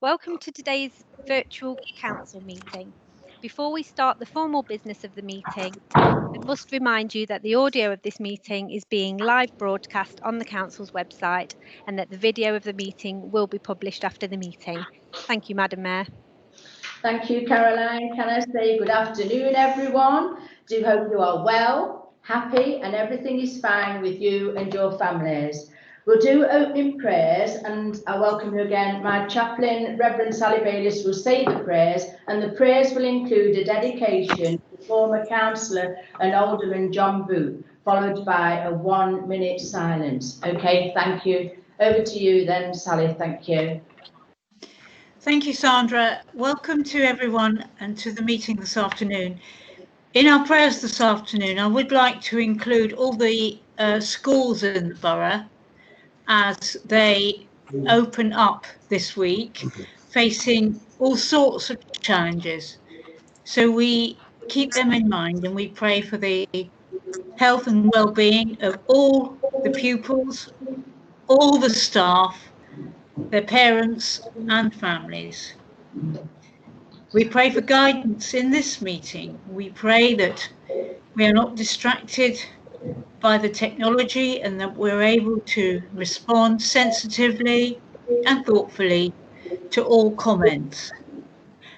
Welcome to today's virtual council meeting. Before we start the formal business of the meeting, I must remind you that the audio of this meeting is being live broadcast on the council's website and that the video of the meeting will be published after the meeting. Thank you, Madam Mayor. Thank you, Caroline. Can I say good afternoon, everyone? Do hope you are well, happy, and everything is fine with you and your families. We'll do opening prayers, and I welcome you again. My chaplain, Reverend Sally Bayliss, will say the prayers, and the prayers will include a dedication to former councillor and Alderman John Booth, followed by a 1-minute silence. Okay, thank you. Over to you then, Sally. Thank you. Thank you, Sandra. Welcome to everyone and to the meeting this afternoon. In our prayers this afternoon, I would like to include all the schools in the borough as they open up this week, facing all sorts of challenges. So we keep them in mind and we pray for the health and well-being of all the pupils, all the staff, their parents and families. We pray for guidance in this meeting. We pray that we are not distracted by the technology and that we're able to respond sensitively and thoughtfully to all comments.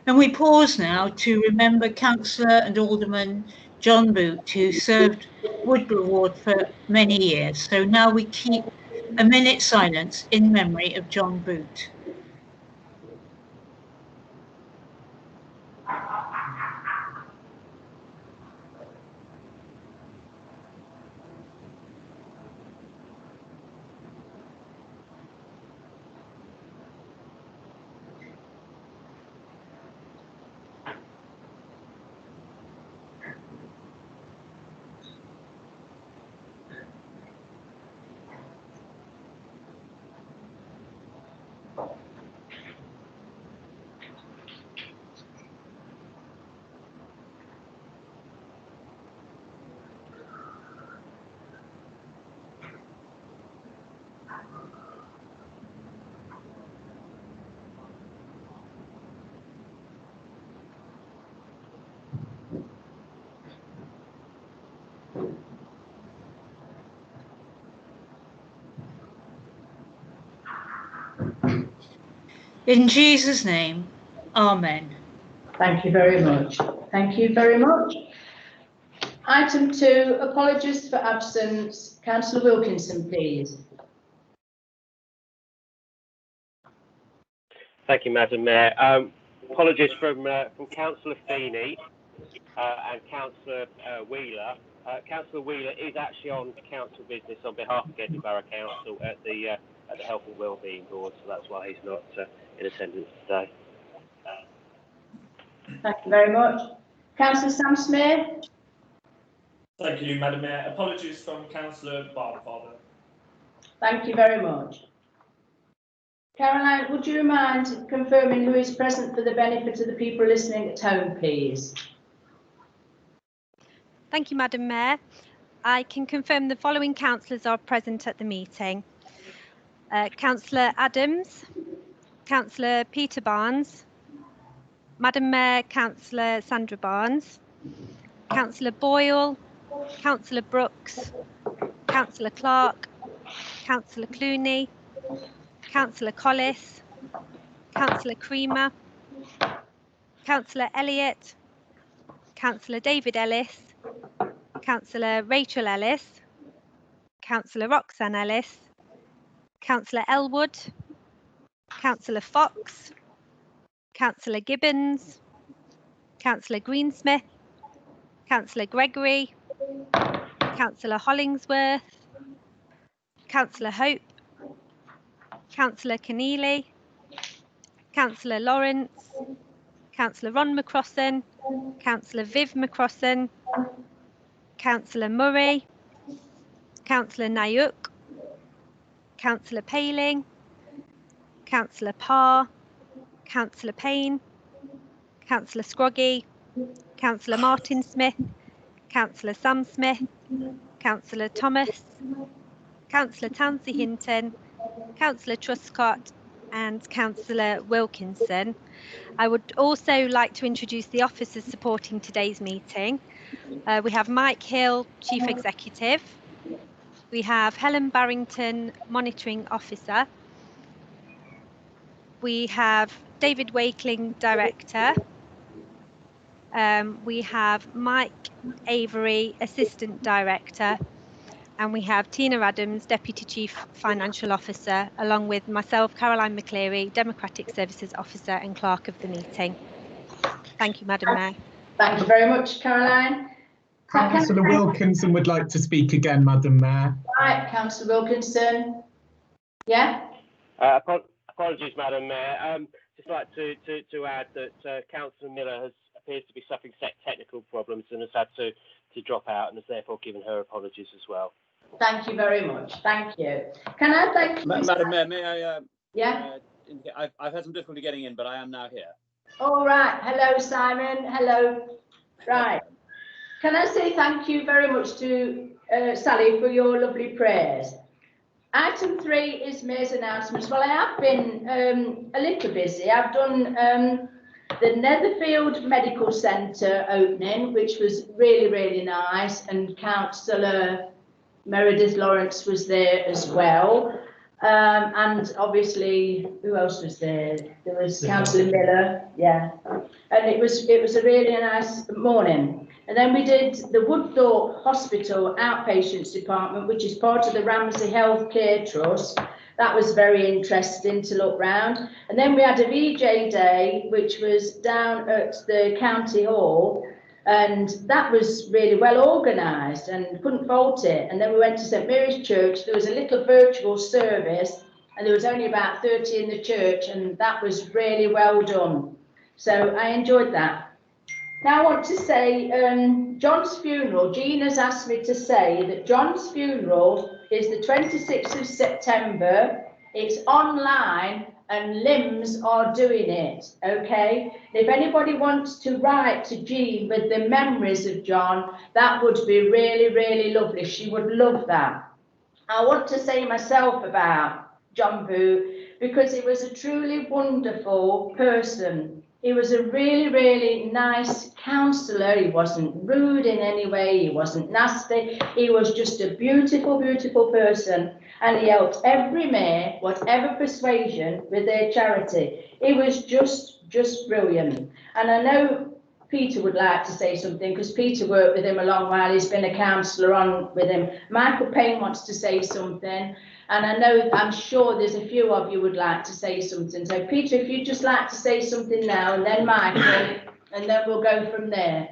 And we pause now to remember Councillor and Alderman John Boot, who served Woodville Ward for many years. So now we keep a minute's silence in memory of John Boot. In Jesus' name, Amen. Thank you very much. Thank you very much. Item 2, apologies for absence. Councillor Wilkinson, please. Thank you, Madam Mayor. Apologies from Councillor Feeney and Councillor Wheeler. Councillor Wheeler is actually on council business on behalf of Gedney Borough Council at the Health and Wellbeing Board, so that's why he's not in attendance today. Thank you very much. Councillor Sam Smith. Thank you, Madam Mayor. Apologies from Councillor Barfather. Thank you very much. Caroline, would you mind confirming who is present for the benefit of the people listening at home, please? Thank you, Madam Mayor. I can confirm the following councillors are present at the meeting. Councillor Adams, Councillor Peter Barnes, Madam Mayor, Councillor Sandra Barnes, Councillor Boyle, Councillor Brooks, Councillor Clark, Councillor Clooney, Councillor Collis, Councillor Creamer, Councillor Elliott, Councillor David Ellis, Councillor Rachel Ellis, Councillor Roxanne Ellis, Councillor Elwood, Councillor Fox, Councillor Gibbons, Councillor Greensmith, Councillor Gregory, Councillor Hollingsworth, Councillor Hope, Councillor Keneally, Councillor Lawrence, Councillor Ron McCrossan, Councillor Viv McCrossan, Councillor Murray, Councillor Nayuk, Councillor Paling, Councillor Parr, Councillor Payne, Councillor Scroggy, Councillor Martin Smith, Councillor Sam Smith, Councillor Thomas, Councillor Tansy Hinton, Councillor Truscott, and Councillor Wilkinson. I would also like to introduce the officers supporting today's meeting. We have Mike Hill, Chief Executive. We have Helen Barrington, Monitoring Officer. We have David Wakeling, Director. We have Mike Avery, Assistant Director. And we have Tina Adams, Deputy Chief Financial Officer, along with myself, Caroline McCleary, Democratic Services Officer and Clerk of the meeting. Thank you, Madam Mayor. Thank you very much, Caroline. Councillor Wilkinson would like to speak again, Madam Mayor. Right, Councillor Wilkinson. Yeah? Apologies, Madam Mayor. Just like to add that Councillor Miller appears to be suffering technical problems and has had to drop out and has therefore given her apologies as well. Thank you very much. Thank you. Can I thank Madam Mayor, may I? Yeah. I've had some difficulty getting in, but I am now here. All right. Hello, Simon. Hello. Right. Can I say thank you very much to Sally for your lovely prayers. Item 3 is Mayor's announcements. Well, I have been a little busy. I've done the Netherfield Medical Centre opening, which was really, really nice, and Councillor Meredith Lawrence was there as well. And obviously, who else was there? There was Councillor Miller, yeah. And it was a really nice morning. And then we did the Woodthorpe Hospital Outpatients Department, which is part of the Ramsey Healthcare Trust. That was very interesting to look round. And then we had a VJ Day, which was down at the County Hall. And that was really well organised and couldn't fault it. And then we went to St Mary's Church. There was a little virtual service and there was only about 30 in the church, and that was really well done. So I enjoyed that. Now I want to say John's funeral. Jean has asked me to say that John's funeral is the 26th of September. It's online and LIMS are doing it, okay? If anybody wants to write to Jean with the memories of John, that would be really, really lovely. She would love that. I want to say myself about John Boo, because he was a truly wonderful person. He was a really, really nice councillor. He wasn't rude in any way. He wasn't nasty. He was just a beautiful, beautiful person. And he helped every mayor, whatever persuasion, with their charity. He was just brilliant. And I know Peter would like to say something, because Peter worked with him a long while. He's been a councillor on with him. Michael Payne wants to say something. And I'm sure there's a few of you would like to say something. So Peter, if you'd just like to say something now, and then Michael, and then we'll go from there.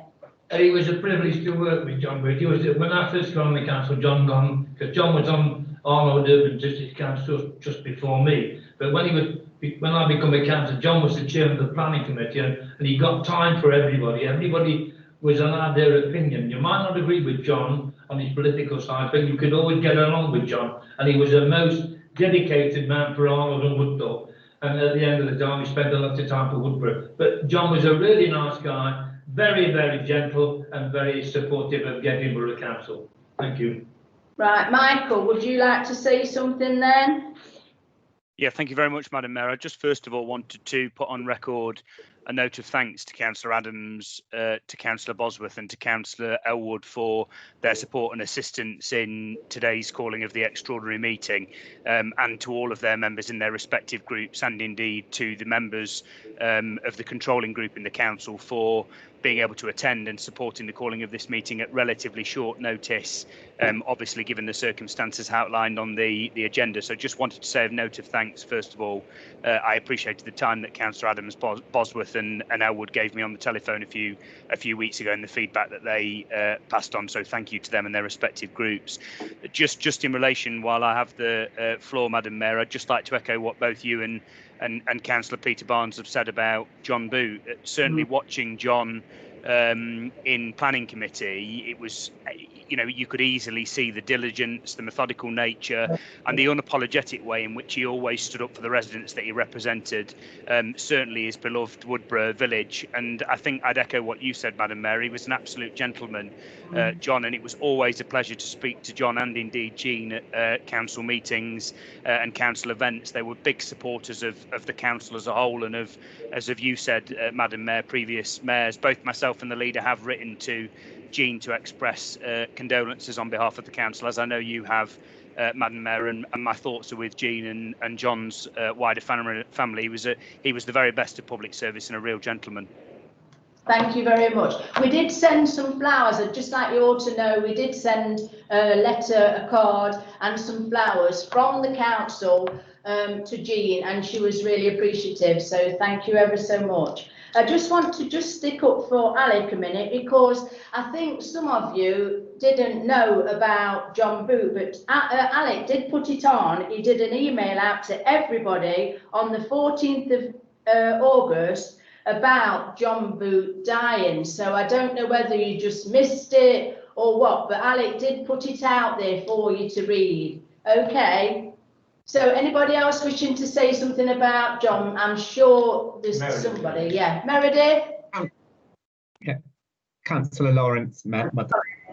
It was a privilege to work with John Booth. When I first got on the council, John gone, because John was on Arnold Urban District Council just before me. But when I became a councillor, John was the chairman of the planning committee, and he got time for everybody. Everybody was allowed their opinion. You might not agree with John on his political side, but you could always get along with John. And he was the most dedicated man for Arnold and Woodthorpe. And at the end of the time, we spent a lot of time for Woodborough. But John was a really nice guy, very, very gentle and very supportive of Gedlingborough Council. Thank you. Right, Michael, would you like to say something then? Yeah, thank you very much, Madam Mayor. I just first of all wanted to put on record a note of thanks to Councillor Adams, to Councillor Bosworth and to Councillor Elwood for their support and assistance in today's calling of the extraordinary meeting, and to all of their members in their respective groups, and indeed to the members of the controlling group in the council for being able to attend and supporting the calling of this meeting at relatively short notice, obviously given the circumstances outlined on the agenda. So just wanted to say a note of thanks. First of all, I appreciated the time that Councillor Adams, Bosworth and Elwood gave me on the telephone a few weeks ago, and the feedback that they passed on. So thank you to them and their respective groups. Just in relation, while I have the floor, Madam Mayor, I'd just like to echo what both you and Councillor Peter Barnes have said about John Boo. Certainly watching John in planning committee, it was, you know, you could easily see the diligence, the methodical nature, and the unapologetic way in which he always stood up for the residents that he represented, certainly his beloved Woodborough village. And I think I'd echo what you said, Madam Mayor. He was an absolute gentleman, John, and it was always a pleasure to speak to John and indeed Jean at council meetings and council events. They were big supporters of the council as a whole, and of, as have you said, Madam Mayor, previous mayors, both myself and the leader have written to Jean to express condolences on behalf of the council, as I know you have, Madam Mayor, and my thoughts are with Jean and John's wider family. He was the very best of public service and a real gentleman. Thank you very much. We did send some flowers, and just like you all to know, we did send a letter, a card and some flowers from the council to Jean, and she was really appreciative, so thank you ever so much. I just want to stick up for Alec a minute, because I think some of you didn't know about John Boot, but Alec did put it on. He did an email out to everybody on the 14th of August about John Boot dying. So I don't know whether you just missed it or what, but Alec did put it out there for you to read. Okay. So anybody else wishing to say something about John? I'm sure there's somebody. Yeah, Meredith. Yeah, Councillor Lawrence, Madam.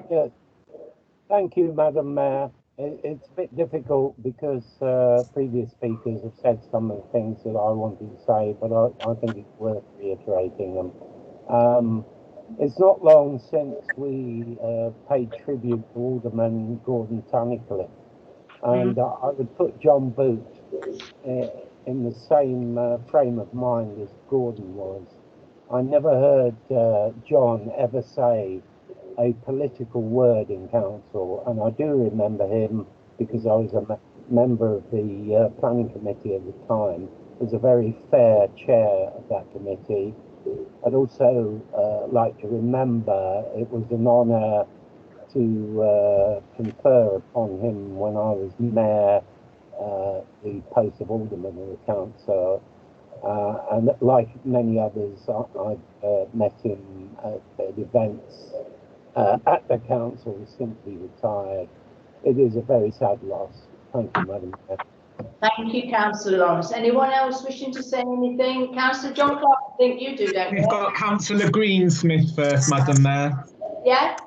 Yes. Thank you, Madam Mayor. It's a bit difficult because previous speakers have said some of the things that I wanted to say, but I think it's worth reiterating them. It's not long since we paid tribute to Alderman Gordon Tunnicliffe, and I would put John Boot in the same frame of mind as Gordon was. I never heard John ever say a political word in council, and I do remember him because I was a member of the planning committee at the time. Was a very fair chair of that committee. I'd also like to remember it was an honour to confer upon him when I was mayor the post of alderman of the council, and like many others, I've met him at events at the council since he retired. It is a very sad loss. Thank you, Madam Mayor. Thank you, Councillor Lawrence. Anyone else wishing to say anything? Councillor John Clark, I think you do, don't you? We've got Councillor Greensmith first, Madam Mayor. Yeah?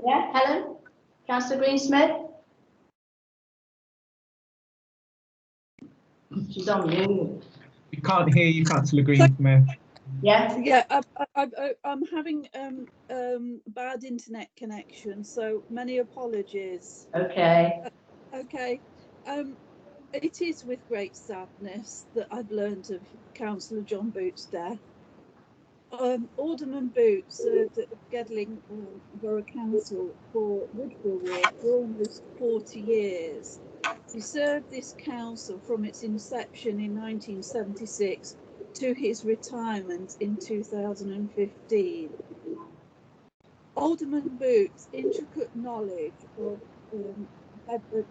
Yeah, Helen? Councillor Greensmith? She's on mute. We can't hear you, Councillor Greensmith. Yeah? Yeah, I'm having bad internet connection, so many apologies. Okay. Okay. It is with great sadness that I've learned of Councillor John Boot's death. Alderman Boot served at Gedling Borough Council for Woodborough Ward for almost 40 years. He served this council from its inception in 1976 to his retirement in 2015. Alderman Boot's intricate knowledge of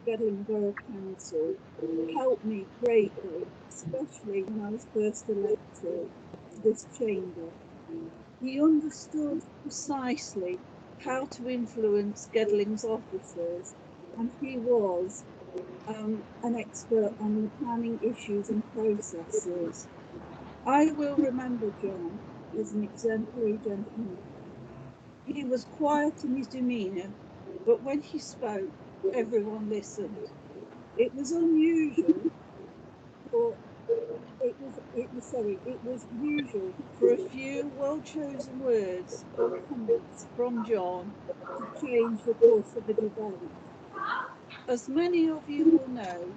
Gedling Borough Council helped me greatly, especially when I was first elected to this chamber. He understood precisely how to influence Gedling's officers, and he was an expert on the planning issues and processes. I will remember John as an exemplary gentleman. He was quiet in his demeanour, but when he spoke, everyone listened. It was unusual for it was usual for a few well-chosen words or comments from John to change the course of a debate. As many of you will know,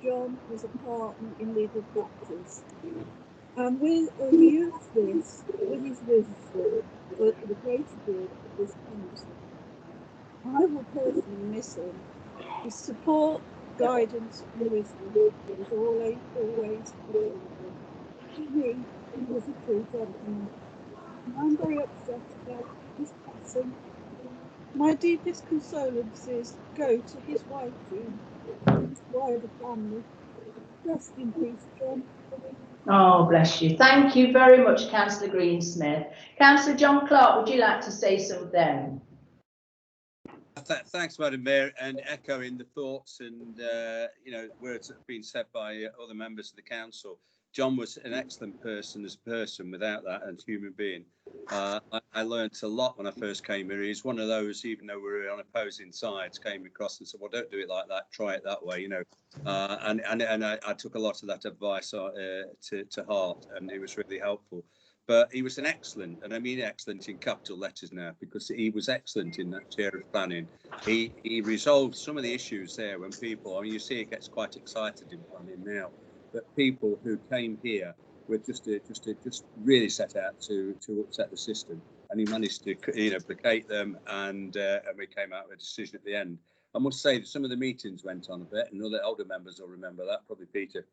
John was a partner in legal practice, and he used this with his wisdom for the greater good of this council. I will personally miss him. His support, guidance, and wisdom was always available. To me, he was a true gentleman. I'm very upset about his passing. My deepest condolences go to his wife, Jean, and his wider family. Rest in peace, John. Oh, bless you. Thank you very much, Councillor Greensmith. Councillor John Clark, would you like to say something? Thanks, Madam Mayor, and echoing the thoughts and words that have been said by other members of the council. John was an excellent person as a person, without that, as a human being. I learned a lot when I first came here. He's one of those, even though we were on opposing sides, came across and said, well, don't do it like that, try it that way, and I took a lot of that advice to heart, and it was really helpful. But he was an excellent, and I mean excellent in capital letters now, because he was excellent in that chair of planning. He resolved some of the issues there when people, I mean, you see, it gets quite excited in planning now, but people who came here were just really set out to upset the system, and he managed to placate them, and we came out with a decision at the end. I must say that some of the meetings went on a bit, and other older members will remember that, probably Peter.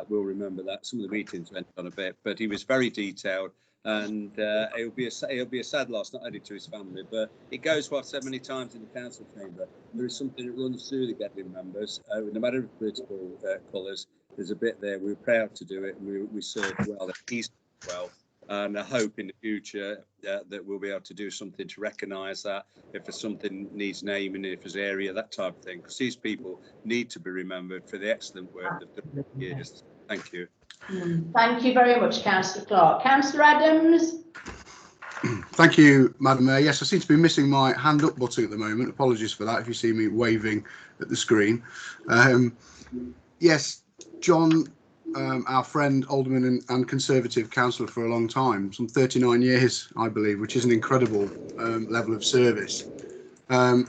We'll remember that some of the meetings went on a bit, but he was very detailed, and it'll be a sad loss, not only to his family, but it goes what I've said many times in the council chamber. There is something that runs through the Gedling members, no matter the political colours. There's a bit there. We're proud to do it, and we serve well. He's well, and I hope in the future that we'll be able to do something to recognise that, if there's something needs naming, if there's area, that type of thing, because these people need to be remembered for the excellent work they've done for years. Thank you. Thank you very much, Councillor Clark. Councillor Adams. Thank you, Madam Mayor. Yes, I seem to be missing my hand up button at the moment. Apologies for that if you see me waving at the screen. Yes, John, our friend, Alderman and Conservative councillor for a long time, some 39 years, I believe, which is an incredible level of service. A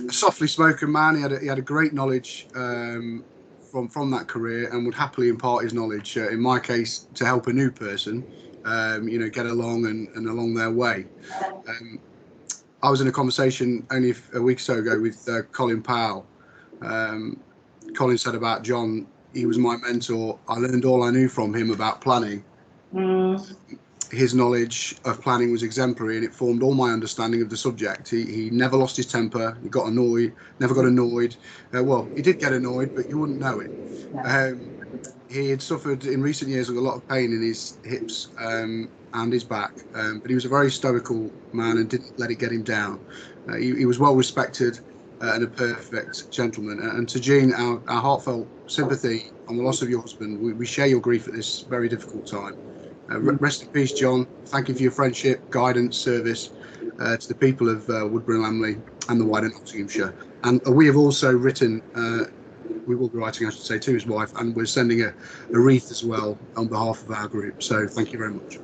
softly spoken man, he had a great knowledge from that career, and would happily impart his knowledge, in my case, to help a new person, get along and along their way. I was in a conversation only a week or so ago with Colin Powell. Colin said about John, he was my mentor. I learned all I knew from him about planning. His knowledge of planning was exemplary, and it formed all my understanding of the subject. He never lost his temper. He got annoyed, never got annoyed. Well, he did get annoyed, but you wouldn't know it. He had suffered in recent years with a lot of pain in his hips and his back, but he was a very stoical man and didn't let it get him down. He was well respected and a perfect gentleman. And to Jean, our heartfelt sympathy on the loss of your husband. We share your grief at this very difficult time. Rest in peace, John. Thank you for your friendship, guidance, service to the people of Woodbury and Lamley and the wider Nottinghamshire. And we have also written, we will be writing, I should say, to his wife, and we're sending a wreath as well on behalf of our group. So thank you very much.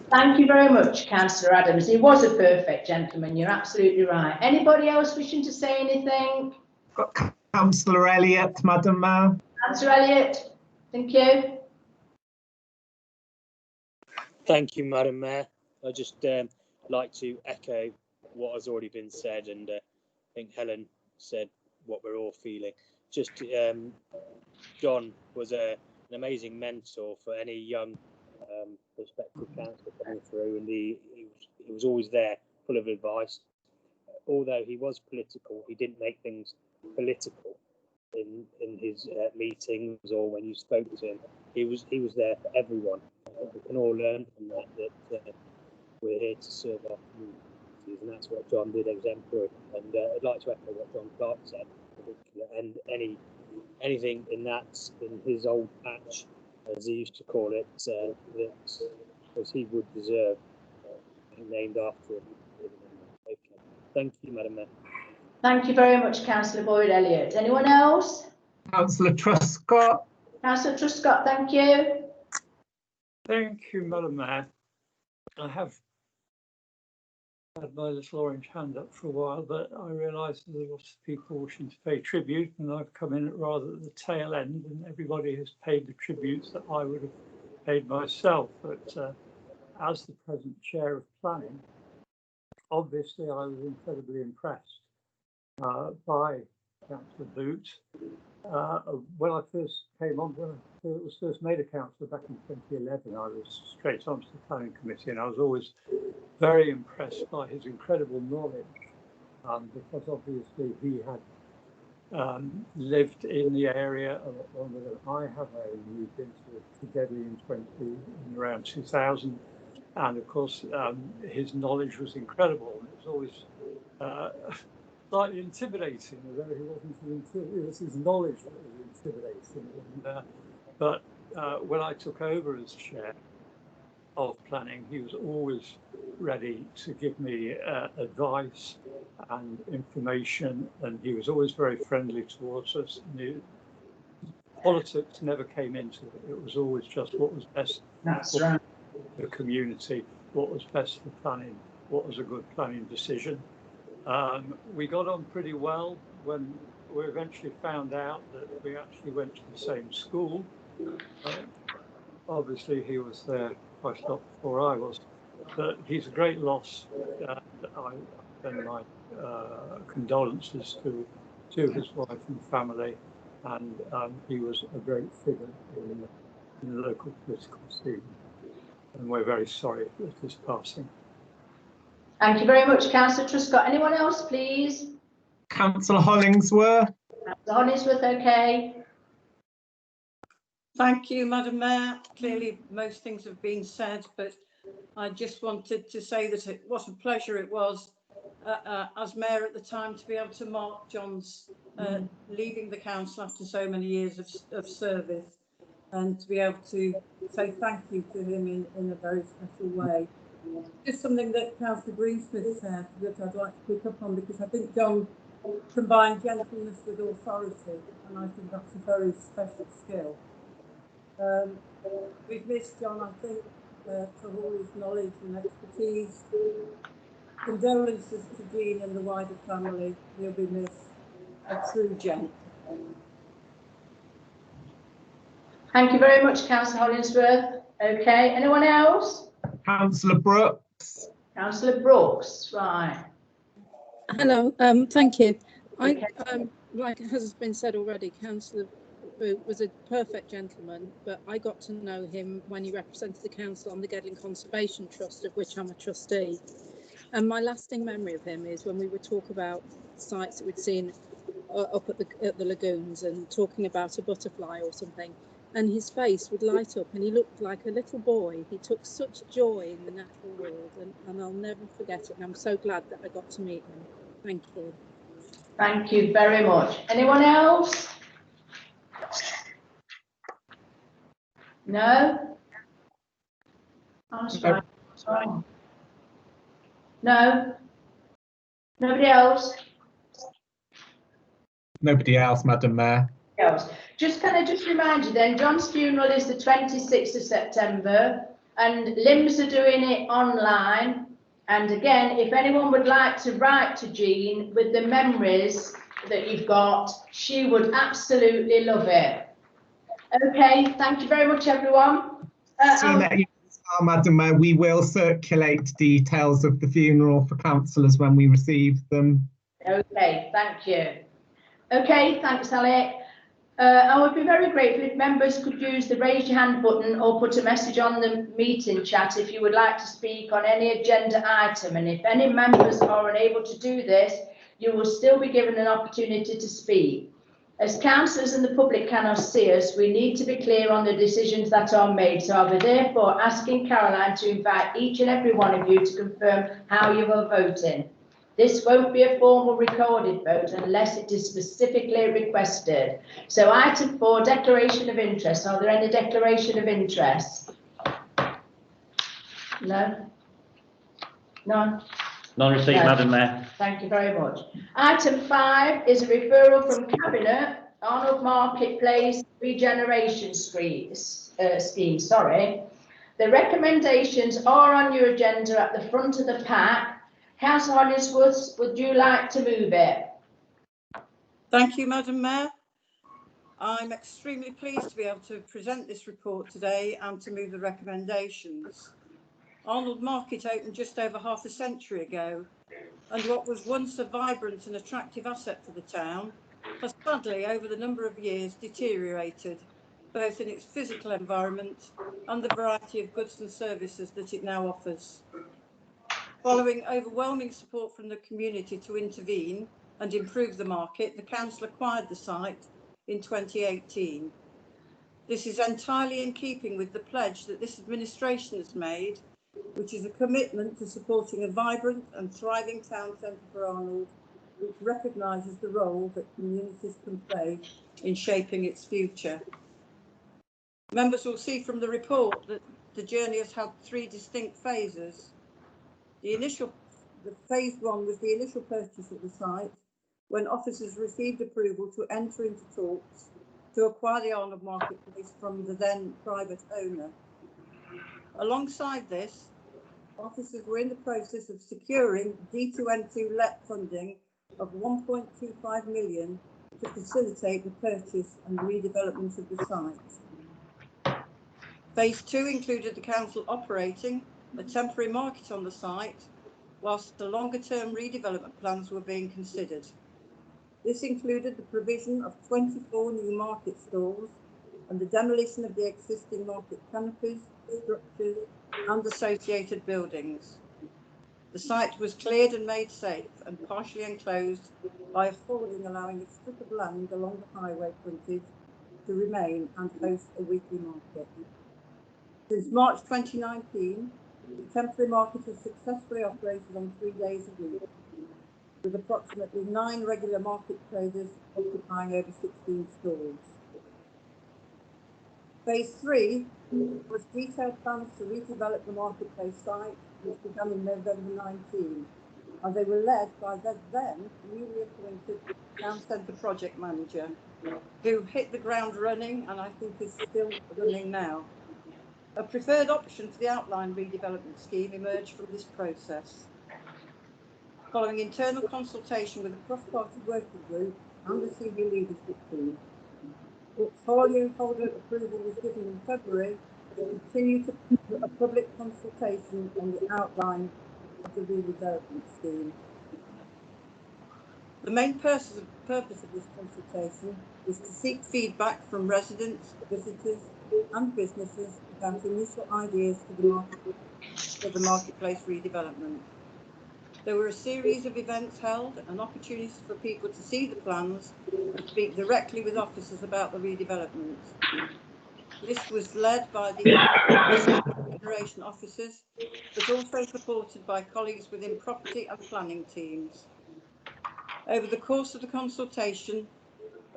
Thank you very much, Councillor Adams. He was a perfect gentleman. You're absolutely right. Anybody else wishing to say anything? Got Councillor Elliott, Madam Mayor. Councillor Elliott, thank you. Thank you, Madam Mayor. I just like to echo what has already been said, and I think Helen said what we're all feeling. Just John was an amazing mentor for any young prospective councillor coming through, and he was always there, full of advice. Although he was political, he didn't make things political in his meetings or when you spoke to him. He was there for everyone. We can all learn from that we're here to serve our communities, and that's what John did exemplary. And I'd like to echo what John Clark said, and anything in his old patch, as he used to call it, that he would deserve named after him. Okay. Thank you, Madam Mayor. Thank you very much, Councillor Boyd Elliott. Anyone else? Councillor Truscott. Councillor Truscott, thank you. Thank you, Madam Mayor. I have had my little orange hand up for a while, but I realise there's a lot of people wishing to pay tribute, and I've come in rather at the tail end, and everybody has paid the tributes that I would have paid myself. But as the present chair of planning, obviously I was incredibly impressed by Councillor Boot. When I first came on, when I was first made a councillor back in 2011, I was straight onto the planning committee, and I was always very impressed by his incredible knowledge, because obviously he had lived in the area a lot longer than I have. I moved into Gedley in around 2000, and of course his knowledge was incredible. It was always slightly intimidating, although he wasn't. It was his knowledge that was intimidating. And, but when I took over as chair of planning, he was always ready to give me advice and information, and he was always very friendly towards us. Politics never came into it. It was always just what was best for the community, what was best for planning, what was a good planning decision. We got on pretty well when we eventually found out that we actually went to the same school. Obviously, he was there quite a lot before I was, but he's a great loss. I send my condolences to his wife and family, and he was a great figure in the local political scene, and we're very sorry at his passing. Thank you very much, Councillor Truscott. Anyone else, please? Councillor Hollingsworth. Councillor Hollingsworth, okay. Thank you, Madam Mayor. Clearly, most things have been said, but I just wanted to say that what a pleasure it was as Mayor at the time to be able to mark John's leaving the council after so many years of service, and to be able to say thank you to him in a very special way. Just something that Councillor Greensmith said that I'd like to pick up on, because I think John combined gentleness with authority, and I think that's a very special skill. We've missed John, I think, for all his knowledge and expertise. Condolences to Jean and the wider family. He'll be missed. A true gent. Thank you very much, Councillor Hollingsworth. Okay, anyone else? Councillor Brooks. Councillor Brooks, right. Hello, thank you. Like has been said already, Councillor Boot was a perfect gentleman, but I got to know him when he represented the council on the Gedling Conservation Trust, of which I'm a trustee. And my lasting memory of him is when we would talk about sites that we'd seen up at the lagoons, and talking about a butterfly or something, and his face would light up and he looked like a little boy. He took such joy in the natural world, and I'll never forget it, and I'm so glad that I got to meet him. Thank you. Thank you very much. Anyone else? No? No? Nobody else? Nobody else, Madam Mayor. Just can I just remind you then, John's funeral is the 26th of September, and LIMS are doing it online. And again, if anyone would like to write to Jean with the memories that you've got, she would absolutely love it. Okay, thank you very much, everyone. Madam Mayor, we will circulate details of the funeral for councillors when we receive them. Okay, thank you. Okay, thanks, Alec. I would be very grateful if members could use the raise your hand button or put a message on the meeting chat if you would like to speak on any agenda item. And if any members are unable to do this, you will still be given an opportunity to speak. As councillors and the public cannot see us, we need to be clear on the decisions that are made. So I'll be therefore asking Caroline to invite each and every one of you to confirm how you are voting. This won't be a formal recorded vote unless it is specifically requested. So item 4, declaration of interest. Are there any declaration of interest? No? None? None received, no. Madam Mayor. Thank you very much. Item 5 is a referral from Cabinet, Arnold Marketplace Regeneration Scheme. The recommendations are on your agenda at the front of the pack. Councillor Hollingsworth, would you like to move it? Thank you, Madam Mayor. I'm extremely pleased to be able to present this report today and to move the recommendations. Arnold Market opened just over half a century ago, and what was once a vibrant and attractive asset for the town has sadly, over the number of years, deteriorated, both in its physical environment and the variety of goods and services that it now offers. Following overwhelming support from the community to intervene, and improve the market, the council acquired the site in 2018. This is entirely in keeping with the pledge that this administration has made, which is a commitment to supporting a vibrant and thriving town centre for Arnold, which recognises the role that communities can play in shaping its future. Members will see from the report that the journey has had 3 distinct phases. The phase 1 was the initial purchase of the site, when officers received approval to enter into talks to acquire the Arnold Marketplace from the then private owner. Alongside this, officers were in the process of securing D2N2 LEP funding of 1.25 million to facilitate the purchase and redevelopment of the site. Phase 2 included the council operating a temporary market on the site, whilst the longer-term redevelopment plans were being considered. This included the provision of 24 new market stalls and the demolition of the existing market canopies, structures and associated buildings. The site was cleared and made safe and partially enclosed by a hoarding allowing a strip of land along the highway frontage to remain and host a weekly market. Since March 2019, the temporary market has successfully operated on 3 days a week, with approximately 9 regular market traders occupying over 16 stalls. Phase 3 was detailed plans to redevelop the marketplace site, which began in November 19, and they were led by the then newly appointed town centre project manager, who hit the ground running and I think is still running now. A preferred option for the outline redevelopment scheme emerged from this process. Following internal consultation with a cross-party working group and the senior leadership team, portfolio holder approval was given in February to continue to a public consultation on the outline of the redevelopment scheme. The main purpose of this consultation is to seek feedback from residents, visitors and businesses about initial ideas for the marketplace redevelopment. There were a series of events held and opportunities for people to see the plans and speak directly with officers about the redevelopment. This was led by the generation officers, but also supported by colleagues within property and planning teams. Over the course of the consultation,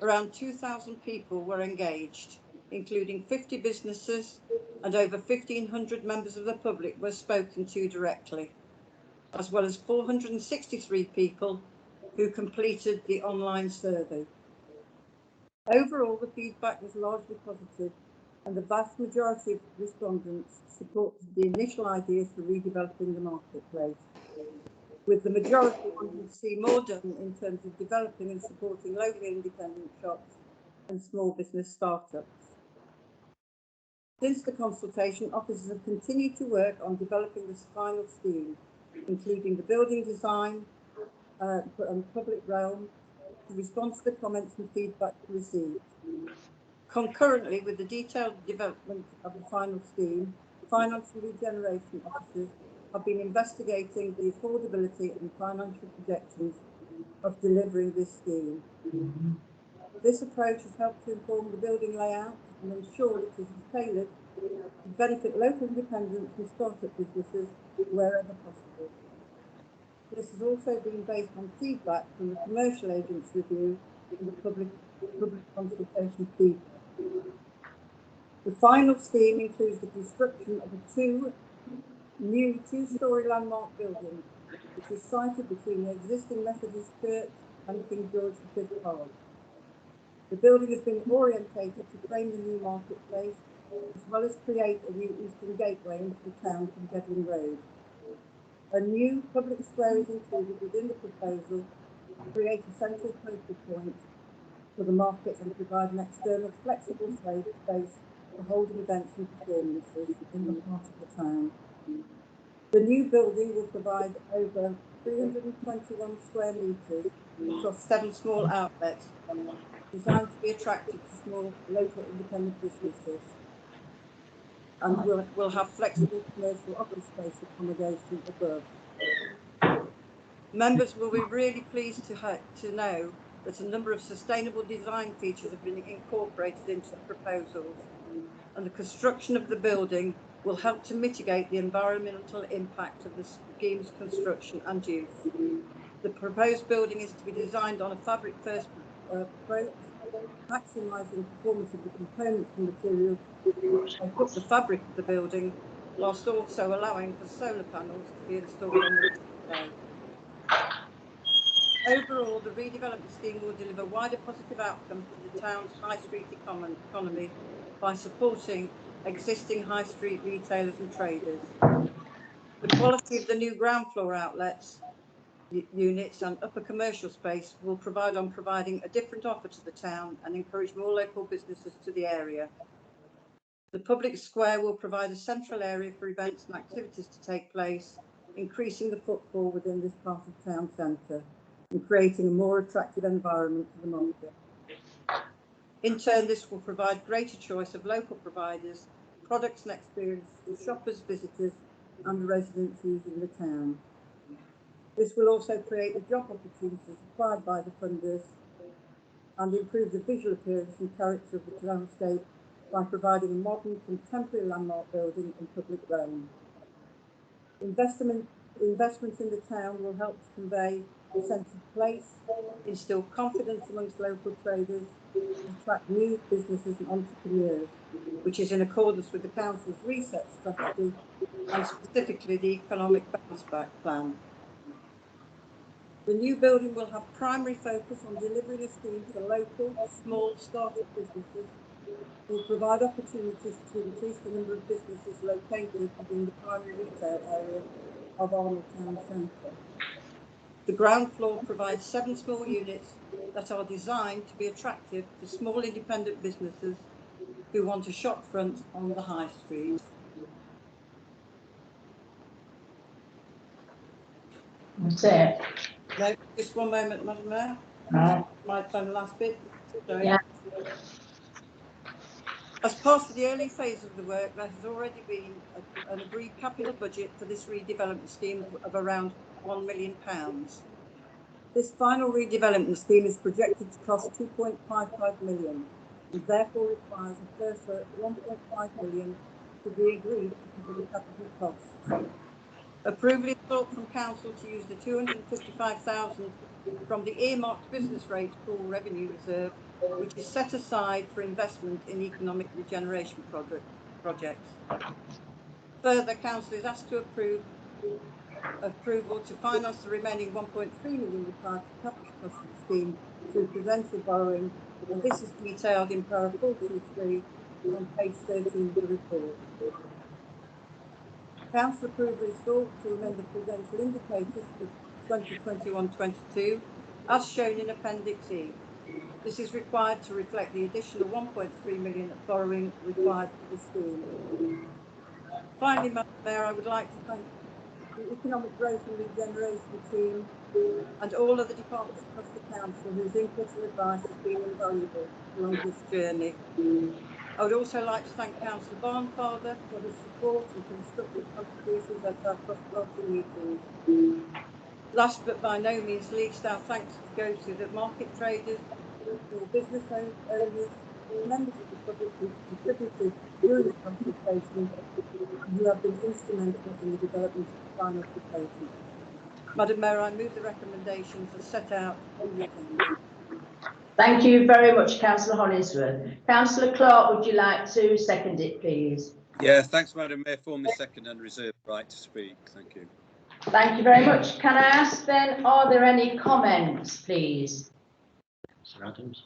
around 2,000 people were engaged, including 50 businesses, and over 1,500 members of the public were spoken to directly, as well as 463 people who completed the online survey. Overall, the feedback was largely positive, and the vast majority of respondents supported the initial ideas for redeveloping the marketplace, with the majority wanting to see more done in terms of developing and supporting local independent shops and small business startups. Since the consultation, officers have continued to work on developing this final scheme, including the building design and public realm, to respond to the comments and feedback received. Concurrently with the detailed development of the final scheme, finance and regeneration officers have been investigating the affordability and financial projections of delivering this scheme. This approach has helped to inform the building layout and ensure it is tailored to benefit local independents and startup businesses wherever possible. This has also been based on feedback from the commercial agents review and the public consultation feedback. The final scheme includes the construction of a new two-storey landmark building, which is sited between the existing Methodist Church and King George V Park. The building has been orientated to frame the new marketplace, as well as create a new eastern gateway into the town from Gedling Road. A new public square is included within the proposal to create a central focal point for the market and provide an external flexible space for holding events and performances in the heart of the town. The new building will provide over 321 square metres across 7 small outlets, designed to be attractive to small local independent businesses, and will have flexible commercial office space accommodation above. Members will be really pleased to know that a number of sustainable design features have been incorporated into the proposals, and the construction of the building will help to mitigate the environmental impact of the scheme's construction and use. The proposed building is to be designed on a fabric-first approach, maximising performance of the components and materials to make up the fabric of the building, whilst also allowing for solar panels to be installed on the site. Overall, the redevelopment scheme will deliver wider positive outcomes for the town's high street economy by supporting existing high street retailers and traders. The quality of the new ground floor outlets units and upper commercial space will providing a different offer to the town and encourage more local businesses to the area. The public square will provide a central area for events and activities to take place, increasing the footfall within this part of town centre and creating a more attractive environment for the market. In turn, this will provide greater choice of local providers, products and experiences for shoppers, visitors and the residents using the town. This will also create the job opportunities required by the funders and improve the visual appearance and character of the landscape by providing a modern, contemporary landmark building in public realm. Investment in the town will help to convey a sense of place, instill confidence amongst local traders, attract new businesses and entrepreneurs, which is in accordance with the council's reset strategy and specifically the economic bounce back plan. The new building will have primary focus on delivering a scheme for local, small, startup businesses. It will provide opportunities to increase the number of businesses located within the primary retail area of Arnold Town Centre. The ground floor provides 7 small units that are designed to be attractive to small independent businesses who want a shop front on the high street. That's it. No, just one moment, Madam Mayor. No. My last bit. Sorry. Yeah. As part of the early phase of the work, there has already been an agreed capital budget for this redevelopment scheme of around £1 million. This final redevelopment scheme is projected to cost £2.55 million and therefore requires a further £1.5 million to be agreed to cover the capital costs. Approval is sought from Council to use the £255,000 from the earmarked business rate pool revenue reserve, which is set aside for investment in economic regeneration projects. Further, Council is asked to approval to finance the remaining £1.3 million required for capital cost of the scheme through prudential borrowing, and this is detailed in para 423 on page 13 of the report. Council approval is sought to amend the prudential indicators for 2021-22 as shown in Appendix E. This is required to reflect the additional £1.3 million of borrowing required for the scheme. Finally, Madam Mayor, I would like to thank the Economic Growth and Regeneration team and all of the departments across the Council whose input and advice has been invaluable along this journey. I would also like to thank Councillor Barnfather for his support and constructive contributions at our cross-party meetings. Last but by no means least, our thanks go to the market traders, all business owners, members of the public who contributed during the consultation and who have been instrumental in the development of the final proposal. Madam Mayor, I move the recommendations as set out in the agenda. Thank you very much, Councillor Hollingsworth. Councillor Clark, would you like to second it, please? Yeah, thanks, Madam Mayor. Formally second and reserve the right to speak. Thank you. Thank you very much. Can I ask then, are there any comments, please? Councillor Adams.